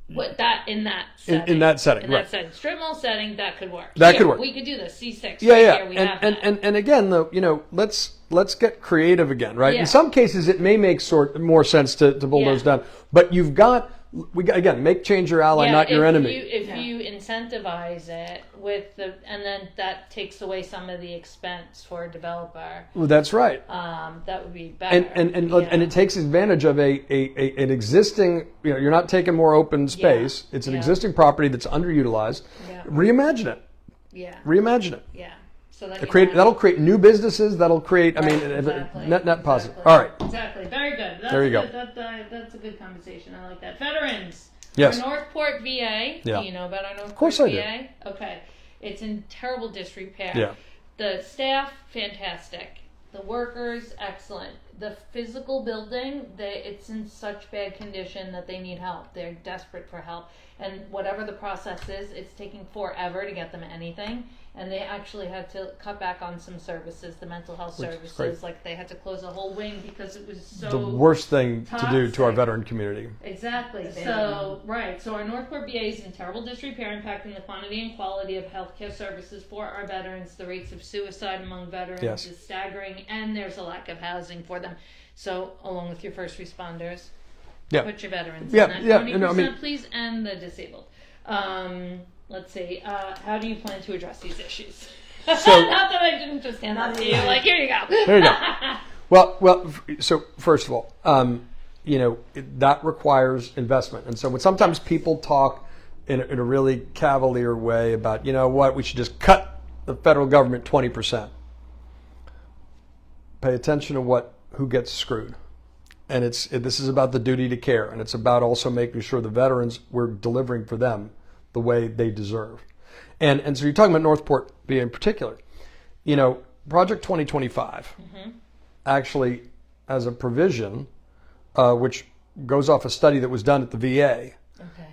What that in that setting? in that setting, in right. that setting, strip mall setting, that could work. That could work. We could do this. C6. Yeah, right yeah, Here, we have that. and again, though, let's get creative again, right? Yeah. In some cases, it may make more sense to bulldoze Yeah. down, but you've got again, make change your ally, not your enemy. If you incentivize it and then that takes away some of the expense for a developer. Well, that's right. That would be better. And it takes advantage of an existing. You're not taking more open space. It's an existing property that's underutilized. Yeah. Reimagine it. Yeah. Reimagine it. Yeah. So That'll create new businesses. That'll create. Exactly. Net positive. Exactly. All right. Exactly. Very good. There you go. That's a good conversation. I like that. Veterans. Yes. Our Northport VA. Yeah. Do you know about our Northport VA? Of course I do. Okay. It's in terrible disrepair. Yeah. The staff, fantastic. The workers, excellent. The physical building, it's in such bad condition that they need help. They're desperate for help. And whatever the process is, it's taking forever to get them anything. And they actually had to cut back on some services, the mental health services. Like they had to close a whole wing because it was so the worst thing to do to our toxic. veteran community. Exactly. So our Northport VA is in terrible disrepair, impacting the quantity and quality of healthcare services for our veterans. The rates of suicide among veterans is staggering, and there's a lack of housing for them. So, along with your first responders, put your veterans in that 20%, please, and the disabled. Let's see. How do you plan to address these issues? So, not that I didn't just hand that to you. Like, here you go. There you go. Well. So first of all, that requires investment, and so when sometimes people talk in a really cavalier way about, we should just cut the federal government 20%. Pay attention to who gets screwed, and this is about the duty to care, and it's about also making sure the veterans, we're delivering for them the way they deserve. And so you're talking about Northport VA in particular. Project 2025 actually has a provision which goes off a study that was done at the VA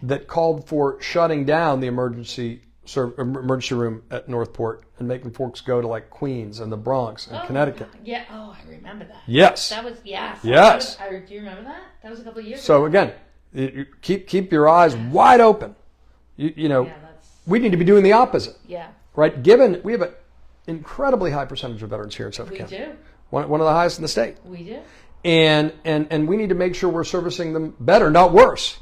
that called for shutting down the emergency room at Northport and making folks go to like Queens and the Bronx and Connecticut. Yeah. Oh, I remember that. Yes. That was Yes. Do you remember that? That was a couple of years ago. So again, keep your eyes wide open. We need to be doing the opposite. Yeah. Right? Given we have an incredibly high percentage of veterans here in Suffolk County. We do. One of the highest in the state. We do. And we need to make sure we're servicing them better, not worse.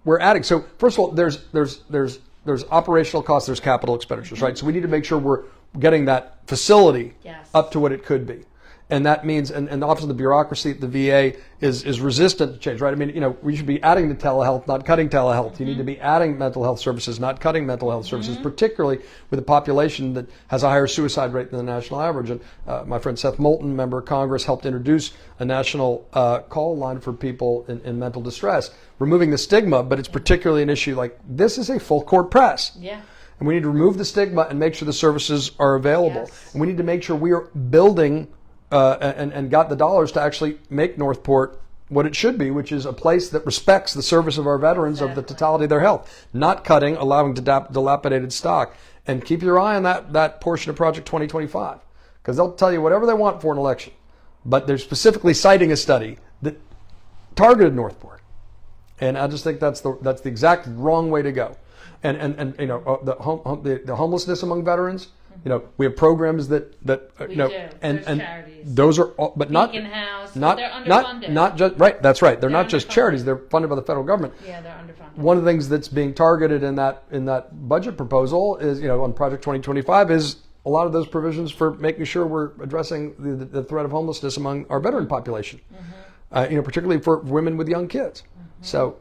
We're adding. So first of all, there's operational costs, there's capital expenditures, right? So we need to make sure we're getting that facility up to what it could be. And that means, and the Office of the Bureaucracy at the VA is resistant to change, right? I mean, we should be adding to telehealth, not cutting telehealth. You need to be adding mental health services, not cutting mental health services, particularly with a population that has a higher suicide rate than the national average. And my friend Seth Moulton, member of Congress, helped introduce a national call line for people in mental distress, removing the stigma, but it's particularly an issue like this is a full court press. Yeah. And we need to remove the stigma and make sure the services are available. And we need to make sure we are building and got the dollars to actually make Northport what it should be, which is a place that respects the service of our veterans of the totality of their health, not cutting, allowing dilapidated stock. And keep your eye on that portion of Project 2025, because they'll tell you whatever they want for an election, but they're specifically citing a study that targeted Northport, and I just think that's the exact wrong way to go. And the homelessness among veterans. We have programs that we do. And charities. Those are all, but not Beacon House, not they're underfunded. Not just right. That's right. They're not just charities. They're funded by the federal government. Yeah, they're underfunded. One of the things that's being targeted in that budget proposal is, on Project 2025, is a lot of those provisions for making sure we're addressing the threat of homelessness among our veteran population. Particularly for women with young kids. So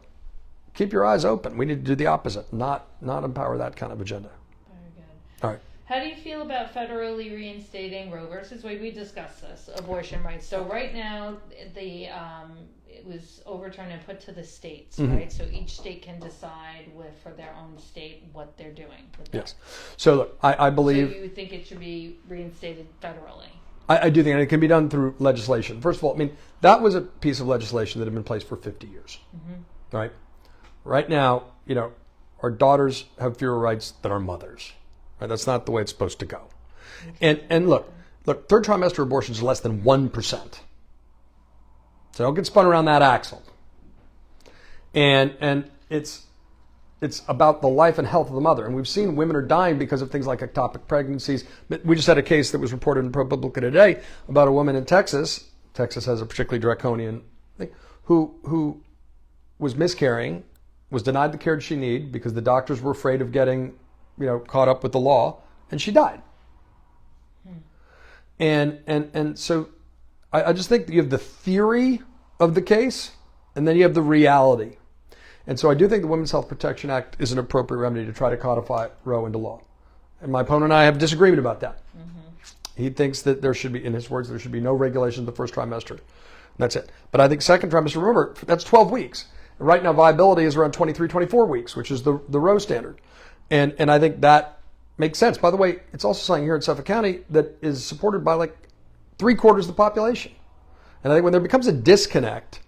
keep your eyes open. We need to do the opposite, not empower that kind of agenda. Very good. All right. How do you feel about federally reinstating Roe versus Wade? We discussed this, abortion rights. So right now, it was overturned and put to the states, right? So each state can decide for their own state what they're doing with that. Yes. So look, I believe... So you think it should be reinstated federally? I do think, and it can be done through legislation. First of all, I mean, that was a piece of legislation that had been in place for 50 years, right? Right now, our daughters have fewer rights than our mothers. Right? That's not the way it's supposed to go. And look, third trimester abortions are less than 1%. So don't get spun around that axle. And it's about the life and health of the mother. And we've seen women are dying because of things like ectopic pregnancies. We just had a case that was reported in ProPublica today about a woman in Texas. Texas has a particularly draconian thing, who was miscarrying was denied the care she needed because the doctors were afraid of getting, caught up with the law, and she died. And so I just think that you have the theory of the case, and then you have the reality. And so I do think the Women's Health Protection Act is an appropriate remedy to try to codify Roe into law. And my opponent and I have disagreement about that. He thinks that there should be, in his words, there should be no regulation of the first trimester. That's it. But I think second trimester, remember, that's 12 weeks. And right now, viability is around 23, 24 weeks, which is the Roe standard. And I think that makes sense. By the way, it's also something here in Suffolk County that is supported by like 3/4 of the population. And I think when there becomes a disconnect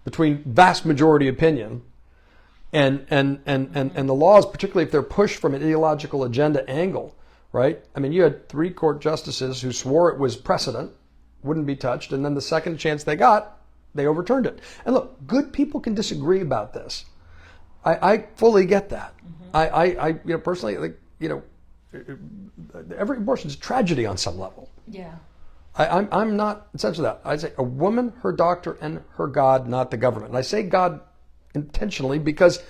between vast majority opinion and the laws, particularly if they're pushed from an ideological agenda angle, right? I mean, you had 3 court justices who swore it was precedent, wouldn't be touched, and then the second chance they got, they overturned it. And look, good people can disagree about this. I fully get that. I personally, like, every abortion is a tragedy on some level. Yeah. I'm not essentially that. I say a woman, her doctor, and her God, not the government. And I say God intentionally because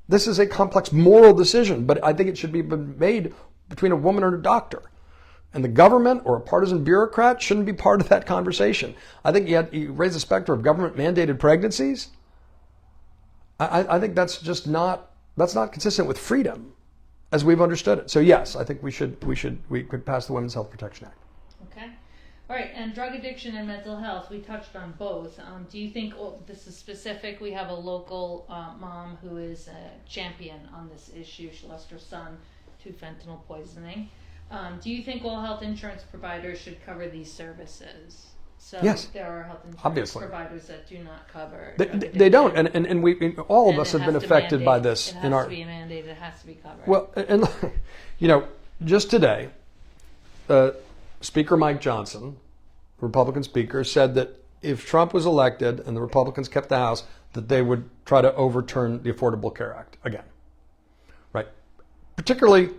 this is a complex moral decision, but I think it should be made between a woman and a doctor. And the government or a partisan bureaucrat shouldn't be part of that conversation. I think you raise the specter of government-mandated pregnancies. I think that's just not consistent with freedom as we've understood it. So yes, I think we could pass the Women's Health Protection Act. Okay. All right, and drug addiction and mental health, we touched on both. Do you think, this is specific, we have a local mom who is a champion on this issue. She lost her son to fentanyl poisoning. Do you think all health insurance providers should cover these services? So yes, there are health insurance obviously providers that do not cover. They don't, and we all of us have been affected by this. It has to be mandated. It has to be covered. Well, and just today, Speaker Mike Johnson, Republican Speaker, said that if Trump was elected and the Republicans kept the House, that they would try to overturn the Affordable Care Act again. Right? Particularly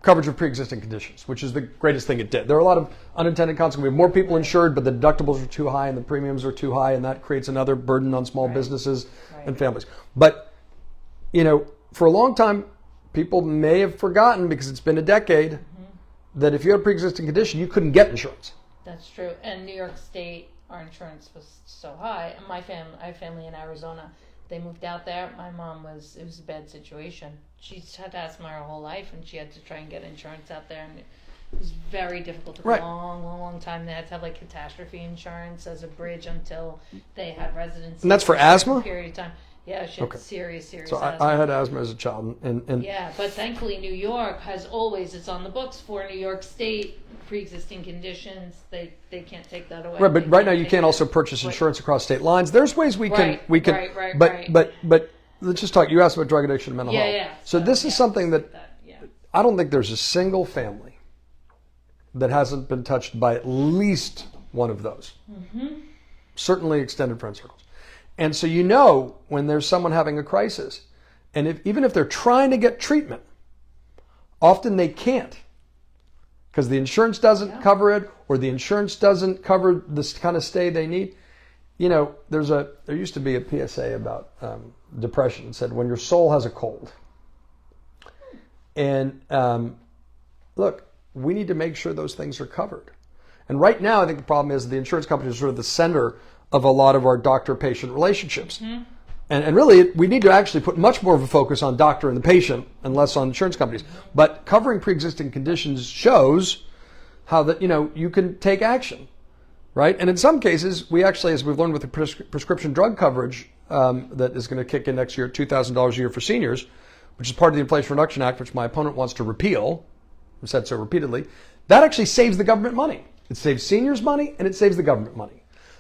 coverage of pre-existing conditions, which is the greatest thing it did. There are a lot of unintended consequences. We have more people insured, but the deductibles are too high and the premiums are too high, and that creates another burden on small businesses and families. But, for a long time, people may have forgotten, because it's been a decade, that if you had a pre-existing condition, you couldn't get insurance. That's true. And New York State, our insurance was so high. And I have family in Arizona. They moved out there. My mom it was a bad situation. She's had asthma her whole life, and she had to try and get insurance out there. And it was very difficult. It took a long time. They had to have like catastrophe insurance as a bridge until they had residency. And that's for asthma? Period of time. Yeah, she had serious So asthma. I had asthma as a child. And yeah, but thankfully New York has always, it's on the books for New York State, pre-existing conditions. They can't take that away. Right, but right now you can't also purchase insurance across state lines. There's ways we can. But let's just talk. You asked about drug addiction and mental health. Yeah. So this is something that I don't think there's a single family that hasn't been touched by at least one of those. Certainly extended friend circles. And so when there's someone having a crisis, and even if they're trying to get treatment, often they can't because the insurance doesn't cover it, or the insurance doesn't cover this kind of stay they need. There used to be a PSA about depression. It said, when your soul has a cold. And look, we need to make sure those things are covered. And right now, I think the problem is the insurance companies are sort of the center of a lot of our doctor-patient relationships. And really, we need to actually put much more of a focus on doctor and the patient and less on insurance companies. But covering pre-existing conditions shows how that, you can take action, right? And in some cases, we actually, as we've learned with the prescription drug coverage that is going to kick in next year at $2,000 a year for seniors, which is part of the Inflation Reduction Act, which my opponent wants to repeal, I've said so repeatedly, that actually saves the government money. It saves seniors money and it saves the government money.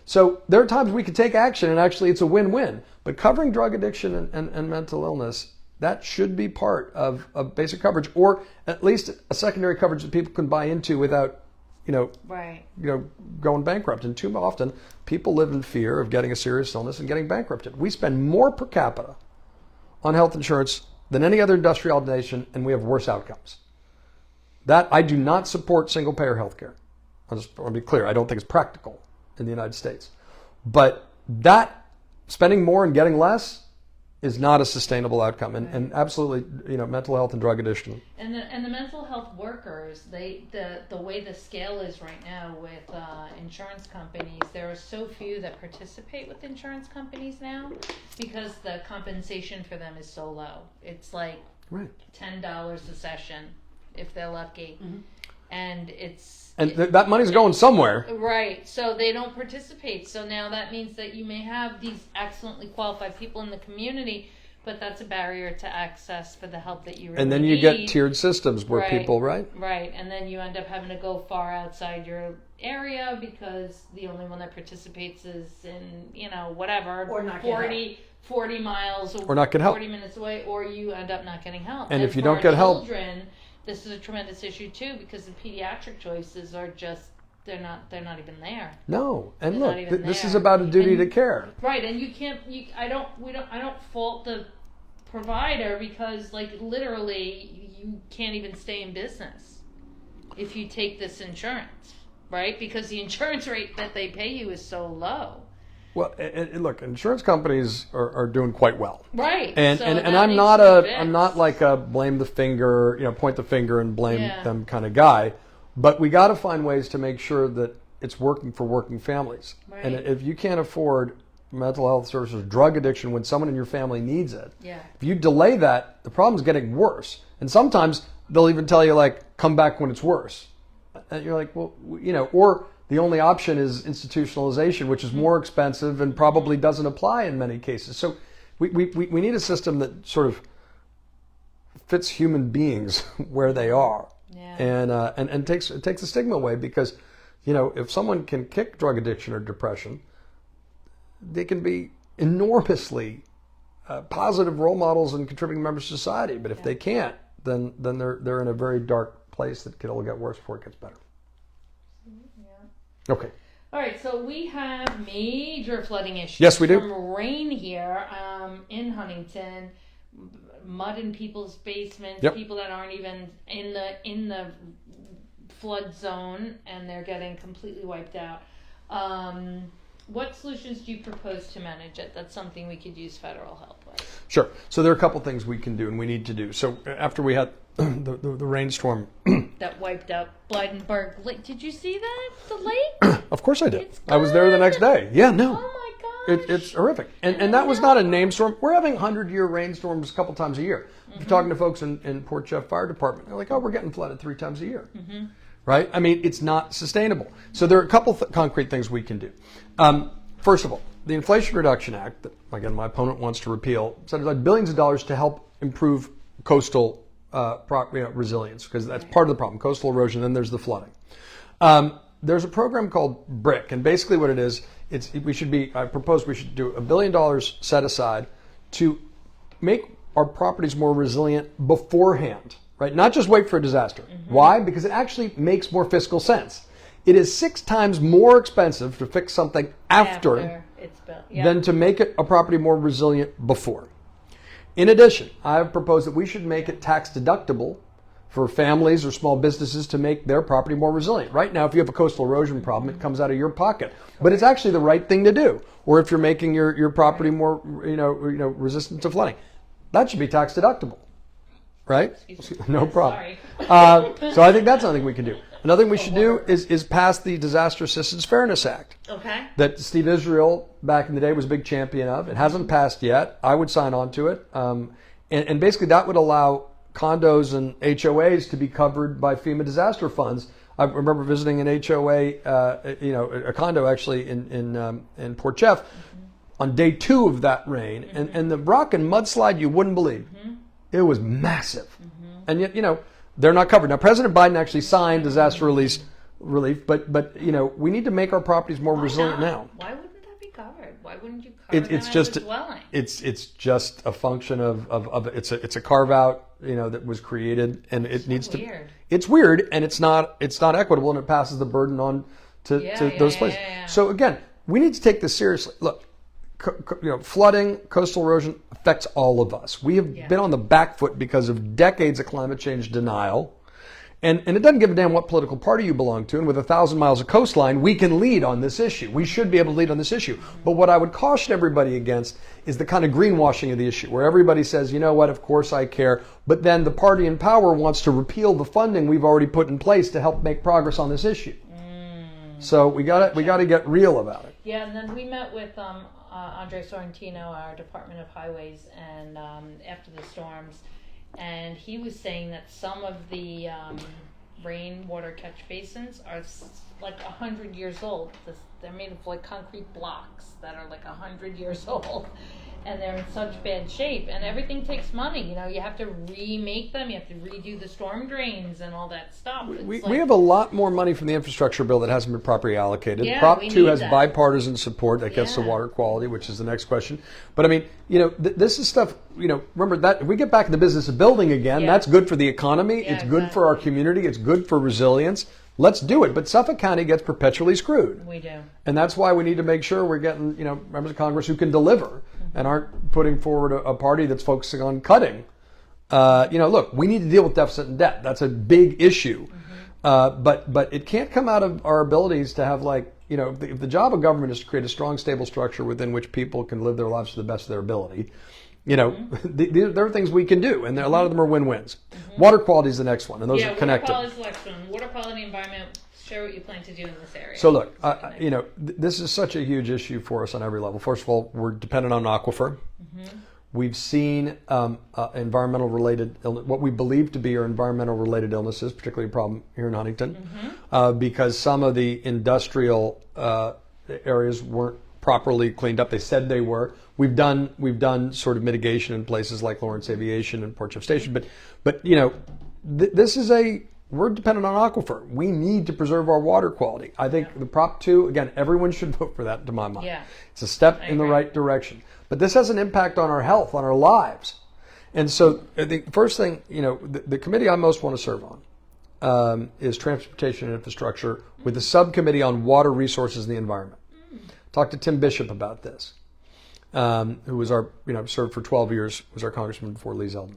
So there are times we can take action and actually it's a win-win. But covering drug addiction and mental illness, that should be part of basic coverage, or at least a secondary coverage that people can buy into without, going bankrupt. And too often, people live in fear of getting a serious illness and getting bankrupted. We spend more per capita on health insurance than any other industrial nation, and we have worse outcomes. That I do not support single-payer health care. I want to be clear. I don't think it's practical in the United States. But that spending more and getting less is not a sustainable outcome, and absolutely, mental health and drug addiction. And the mental health workers, the way the scale is right now with insurance companies, there are so few that participate with insurance companies now because the compensation for them is so low. It's like $10 a session if they're lucky, and that money's going somewhere. Right. So they don't participate. So now that means that you may have these excellently qualified people in the community, but that's a barrier to access for the help that you really need. And then you get tiered systems where people, Right. And then you end up having to go far outside your area because the only one that participates is in, whatever, Or not 40 miles or not get help. 40 minutes away, or you end up not getting help. And if you for don't get help, children, this is a tremendous issue too because the pediatric choices are just they're not even there. No, and They're look, not even this there. is about a duty to care. Right, and I don't fault the provider because literally you can't even stay in business if you take this insurance, right? Because the insurance rate that they pay you is so low. Well, and look, insurance companies are doing quite well. Right. And so and that I'm needs not to be I'm not fixed. like a blame the finger, point the finger and blame them kind of guy. But we got to find ways to make sure that it's working for working families. Right. And if you can't afford mental health services, drug addiction when someone in your family needs it, if you delay that, the problem's getting worse. And sometimes they'll even tell you come back when it's worse. And you're like, well, or the only option is institutionalization, which is more expensive and probably doesn't apply in many cases. So we need a system that sort of fits human beings where they are, and takes the stigma away. Because if someone can kick drug addiction or depression, they can be enormously positive role models and contributing members of society. But if they can't, then they're in a very dark place that can only get worse before it gets better. Okay. All right, so we have major flooding issues. Yes, we do. From rain here in Huntington, mud in people's basements, people that aren't even in the flood zone, and they're getting completely wiped out. What solutions do you propose to manage it? That's something we could use federal help with. Sure. So there are a couple things we can do and we need to do. So after we had the rainstorm that wiped out Blydenburg Lake. Did you see that? The lake? Of course I did. It's I was there the next day. Yeah, no. Oh my gosh. It's horrific. And that was not a named storm. We're having 100-year rainstorms a couple times a year. If you're talking to folks in Port Jeff Fire Department, they're like, oh, we're getting flooded 3 times a year. Right? I mean, it's not sustainable. So there are a couple concrete things we can do. First of all, the Inflation Reduction Act, that, again, my opponent wants to repeal, set aside billions of dollars to help improve coastal resilience, because that's part of the problem, coastal erosion. Then there's the flooding. There's a program called BRIC, and basically what it is, I propose we should do $1 billion set aside to make our properties more resilient beforehand, right? Not just wait for a disaster. Why? Because it actually makes more fiscal sense. It is 6 times more expensive to fix something after it's built, than to make a property more resilient before. In addition, I have proposed that we should make it tax deductible for families or small businesses to make their property more resilient. Right now, if you have a coastal erosion problem, it comes out of your pocket. But it's actually the right thing to do. Or if you're making your property more resistant to flooding, that should be tax deductible. Right? No problem. Sorry. So I think that's something we can do. Another thing we should do is pass the Disaster Assistance Fairness Act. Okay. That Steve Israel back in the day was a big champion of. It hasn't passed yet. I would sign on to it. And basically that would allow condos and HOAs to be covered by FEMA disaster funds. I remember visiting an HOA, a condo actually in Port Jeff on day 2 of that rain. And the rock and mudslide you wouldn't believe. It was massive. And yet, they're not covered. Now, President Biden actually signed disaster relief, but we need to make our properties more resilient now. Why wouldn't that be covered? Why wouldn't you cover It's them just as a dwelling? it's just a function of it's a carve out that was created, and it needs to. Weird. It's weird, and it's not equitable, and it passes the burden on to those places. Yeah. So again, we need to take this seriously. Look, flooding, coastal erosion affects all of us. We have been on the back foot because of decades of climate change denial, And it doesn't give a damn what political party you belong to. And with 1,000 miles of coastline, we can lead on this issue. We should be able to lead on this issue. But what I would caution everybody against is the kind of greenwashing of the issue, where everybody says, you know what, of course I care. But then the party in power wants to repeal the funding we've already put in place to help make progress on this issue. So we got to get real about it. Yeah, and then we met with Andre Sorrentino, our Department of Highways, and after the storms, and he was saying that some of the rainwater catch basins are like 100 years old. They're made of like concrete blocks that are like 100 years old, and they're in such bad shape. And everything takes money. You know, you have to remake them. You have to redo the storm drains and all that stuff. We have a lot more money from the infrastructure bill that hasn't been properly allocated. Yeah, Prop we 2 need has that. bipartisan support that gets to water quality, which is the next question. But I mean, you know, this is stuff, you know, remember that if we get back in the business of building again, that's good for the economy. Yeah, it's good for our community. It's good for resilience. Let's do it. But Suffolk County gets perpetually screwed. We do. And that's why we need to make sure we're getting, you know, members of Congress who can deliver and aren't putting forward a party that's focusing on cutting. You know, look, we need to deal with deficit and debt. That's a big issue. But it can't come out of our abilities to have, like, you know, if the job of government is to create a strong, stable structure within which people can live their lives to the best of their ability, you know, there are things we can do, and a lot of them are win-wins. Water quality is the next one, and those are connected. Water quality selection, water quality environment. Share what you plan to do in this area. So look, you know, this is such a huge issue for us on every level. First of all, we're dependent on aquifer. We've seen environmental related, what we believe to be are environmental related illnesses, particularly a problem here in Huntington, because some of the industrial areas weren't properly cleaned up. They said they were. We've done sort of mitigation in places like Lawrence Aviation and Port Jeff Station, but you know, we're dependent on aquifer. We need to preserve our water quality. I think the Prop 2, again, everyone should vote for that, to my mind. Yeah. It's a step in the right direction. But this has an impact on our health, on our lives. And so I think the first thing, you know, the committee I most want to serve on is Transportation and Infrastructure, with a subcommittee on water resources and the environment. Talked to Tim Bishop about this, who was our, you know, served for 12 years, was our congressman before Lee Zeldin.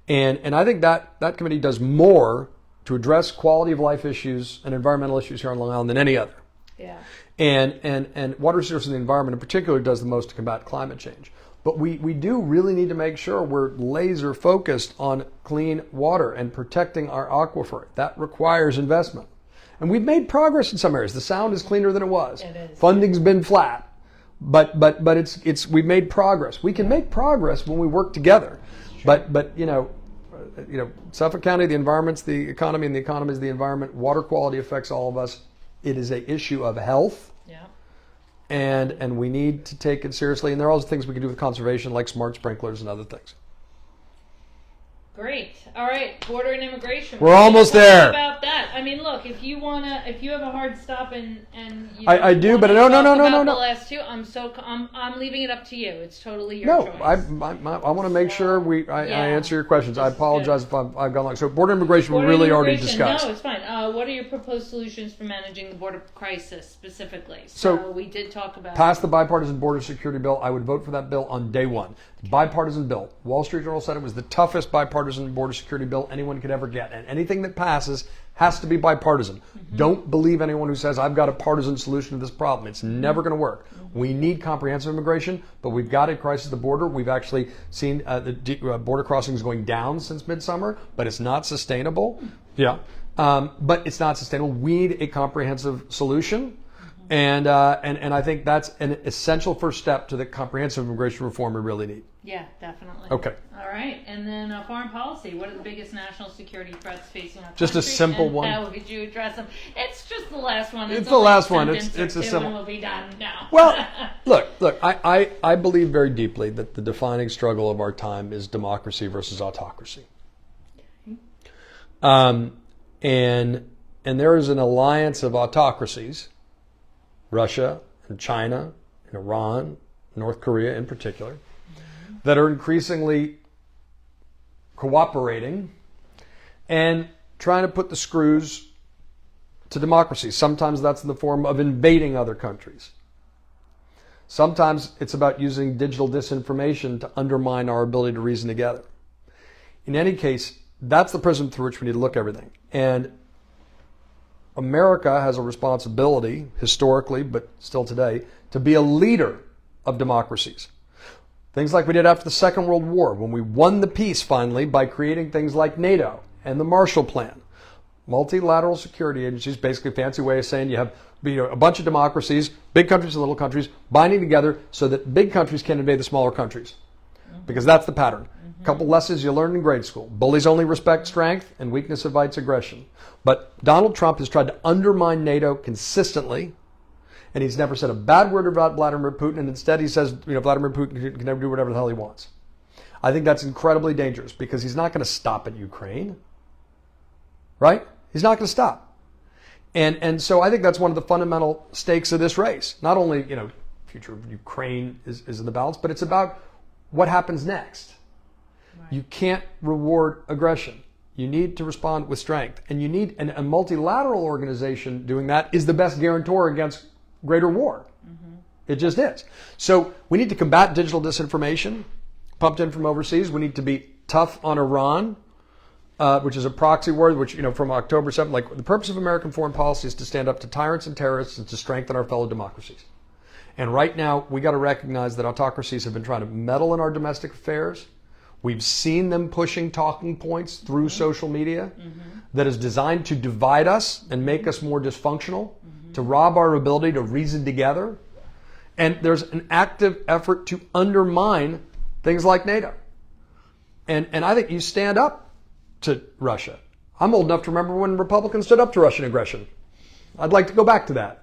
And I think that committee does more to address quality of life issues and environmental issues here on Long Island than any other. Yeah. And water resources and the environment in particular does the most to combat climate change. But we do really need to make sure we're laser focused on clean water and protecting our aquifer. That requires investment. And we've made progress in some areas. The Sound is cleaner than it was. It is. Funding's been flat. But we've made progress. We can make progress when we work together. But you know, Suffolk County, the environment's the economy, and the economy is the environment. Water quality affects all of us. It is an issue of health. Yeah. And we need to take it seriously. And there are also things we can do with conservation, like smart sprinklers and other things. Great. All right. Border and immigration. We're almost there. About that. I mean, look, if you have a hard stop and you I do, but no. The last two, I'm leaving it up to you. It's totally your choice. I want to make sure I answer your questions. I apologize if I've gone long. So border immigration we really already discussed. No, it's fine. What are your proposed solutions for managing the border crisis specifically? So we did talk about pass the bipartisan border security bill. I would vote for that bill on day one. Bipartisan bill. Wall Street Journal said it was the toughest bipartisan border security bill anyone could ever get. And anything that passes has to be bipartisan. Don't believe anyone who says, I've got a partisan solution to this problem. It's never going to work. We need comprehensive immigration, but we've got a crisis at the border. We've actually seen the border crossings going down since midsummer, but it's not sustainable. Yeah. But it's not sustainable. We need a comprehensive solution. And I think that's an essential first step to the comprehensive immigration reform we really need. Yeah, definitely. Okay. All right. And then foreign policy. What are the biggest national security threats facing our country? Just a simple one. How would you address them? It's just the last one. It's the last one. It's a simple. And we'll be done now. Well, look. I believe very deeply that the defining struggle of our time is democracy versus autocracy. And there is an alliance of autocracies, Russia and China and Iran, North Korea in particular, that are increasingly cooperating and trying to put the screws to democracy. Sometimes that's in the form of invading other countries. Sometimes it's about using digital disinformation to undermine our ability to reason together. In any case, that's the prism through which we need to look at everything. And America has a responsibility, historically, but still today, to be a leader of democracies. Things like we did after the Second World War, when we won the peace finally by creating things like NATO and the Marshall Plan. Multilateral security agencies, basically a fancy way of saying you have a bunch of democracies, big countries and little countries, binding together so that big countries can't invade the smaller countries. Because that's the pattern. A couple lessons you learned in grade school. Bullies only respect strength, and weakness invites aggression. But Donald Trump has tried to undermine NATO consistently, and he's never said a bad word about Vladimir Putin, and instead he says, Vladimir Putin can never do whatever the hell he wants. I think that's incredibly dangerous because he's not going to stop at Ukraine. Right? He's not going to stop. And so I think that's one of the fundamental stakes of this race. Not only, future of Ukraine is in the balance, but it's about what happens next. Right. You can't reward aggression. You need to respond with strength. And you need a multilateral organization doing that is the best guarantor against greater war. Mm-hmm. It just is. So we need to combat digital disinformation pumped in from overseas. We need to be tough on Iran, which is a proxy war, which, from October 7th, like the purpose of American foreign policy is to stand up to tyrants and terrorists and to strengthen our fellow democracies. And right now, we got to recognize that autocracies have been trying to meddle in our domestic affairs. We've seen them pushing talking points through social media that is designed to divide us and make us more dysfunctional, to rob our ability to reason together. And there's an active effort to undermine things like NATO. And I think you stand up to Russia. I'm old enough to remember when Republicans stood up to Russian aggression. I'd like to go back to that.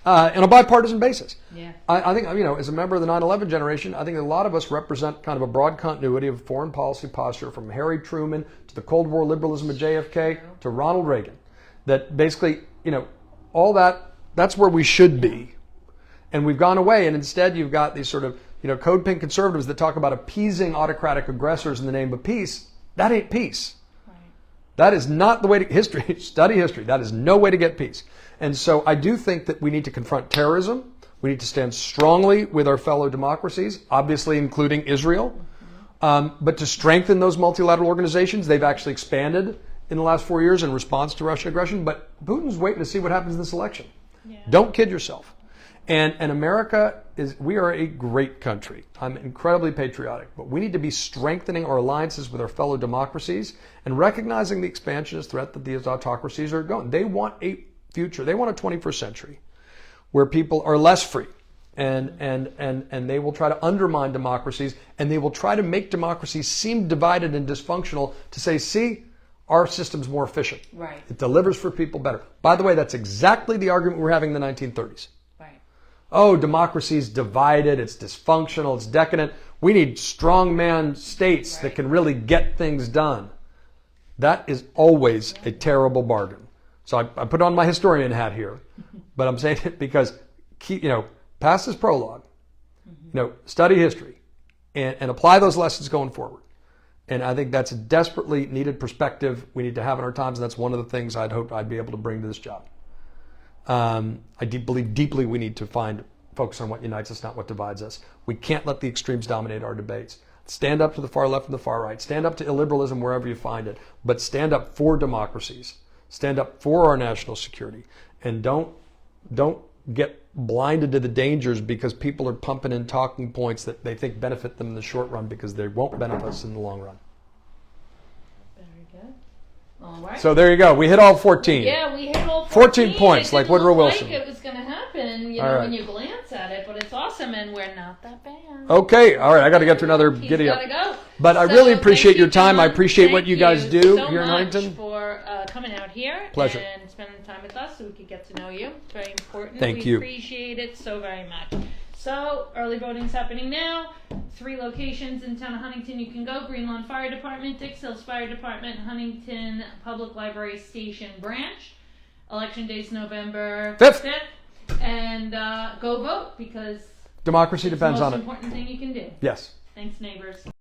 On a bipartisan basis. Yeah. I think, as a member of the 9/11 generation, I think a lot of us represent kind of a broad continuity of foreign policy posture from Harry Truman to the Cold War liberalism of JFK to Ronald Reagan. That basically, all that's where we should be. And we've gone away, and instead you've got these sort of, code pink conservatives that talk about appeasing autocratic aggressors in the name of peace. That ain't peace. Right. That is not the way to study history. That is no way to get peace. And so I do think that we need to confront terrorism. We need to stand strongly with our fellow democracies, obviously including Israel. But to strengthen those multilateral organizations, they've actually expanded in the last 4 years in response to Russian aggression. But Putin's waiting to see what happens in this election. Yeah. Don't kid yourself. And America we are a great country. I'm incredibly patriotic. But we need to be strengthening our alliances with our fellow democracies and recognizing the expansionist threat that these autocracies are going. They want a future. They want a 21st century where people are less free and they will try to undermine democracies and they will try to make democracies seem divided and dysfunctional to say, see, our system's more efficient. Right. It delivers for people better. By the way, that's exactly the argument we were having in the 1930s. Right. Oh, democracy's divided, it's dysfunctional, it's decadent. We need strongman states that can really get things done. That is always a terrible bargain. So I put on my historian hat here, but I'm saying it because, past this prologue, study history and apply those lessons going forward. And I think that's a desperately needed perspective we need to have in our times, and that's one of the things I'd hope I'd be able to bring to this job. I believe deeply we need to focus on what unites us, not what divides us. We can't let the extremes dominate our debates. Stand up to the far left and the far right. Stand up to illiberalism wherever you find it, but stand up for democracies. Stand up for our national security, and don't get blinded to the dangers because people are pumping in talking points that they think benefit them in the short run because they won't benefit us in the long run. Very good. All right. So there you go. We hit all 14. Yeah, we hit all 14 points, like Woodrow Wilson. Like it was going to happen, when you glance at it, but it's awesome, and we're not that bad. Okay, all right. I got to get to another giddy up. Go. But I really appreciate your time. I appreciate what you guys do so here in Huntington. For coming out here Pleasure. And spending time with us so we could get to know you. Very important. Thank you. We appreciate it so very much. So early voting's happening now. 3 locations in town of Huntington you can go: Green Lawn Fire Department, Dix Hills Fire Department, Huntington Public Library Station Branch. Election day's November 5th. And go vote because democracy depends on it. It's the most important thing you can do. Yes. Thanks, neighbors.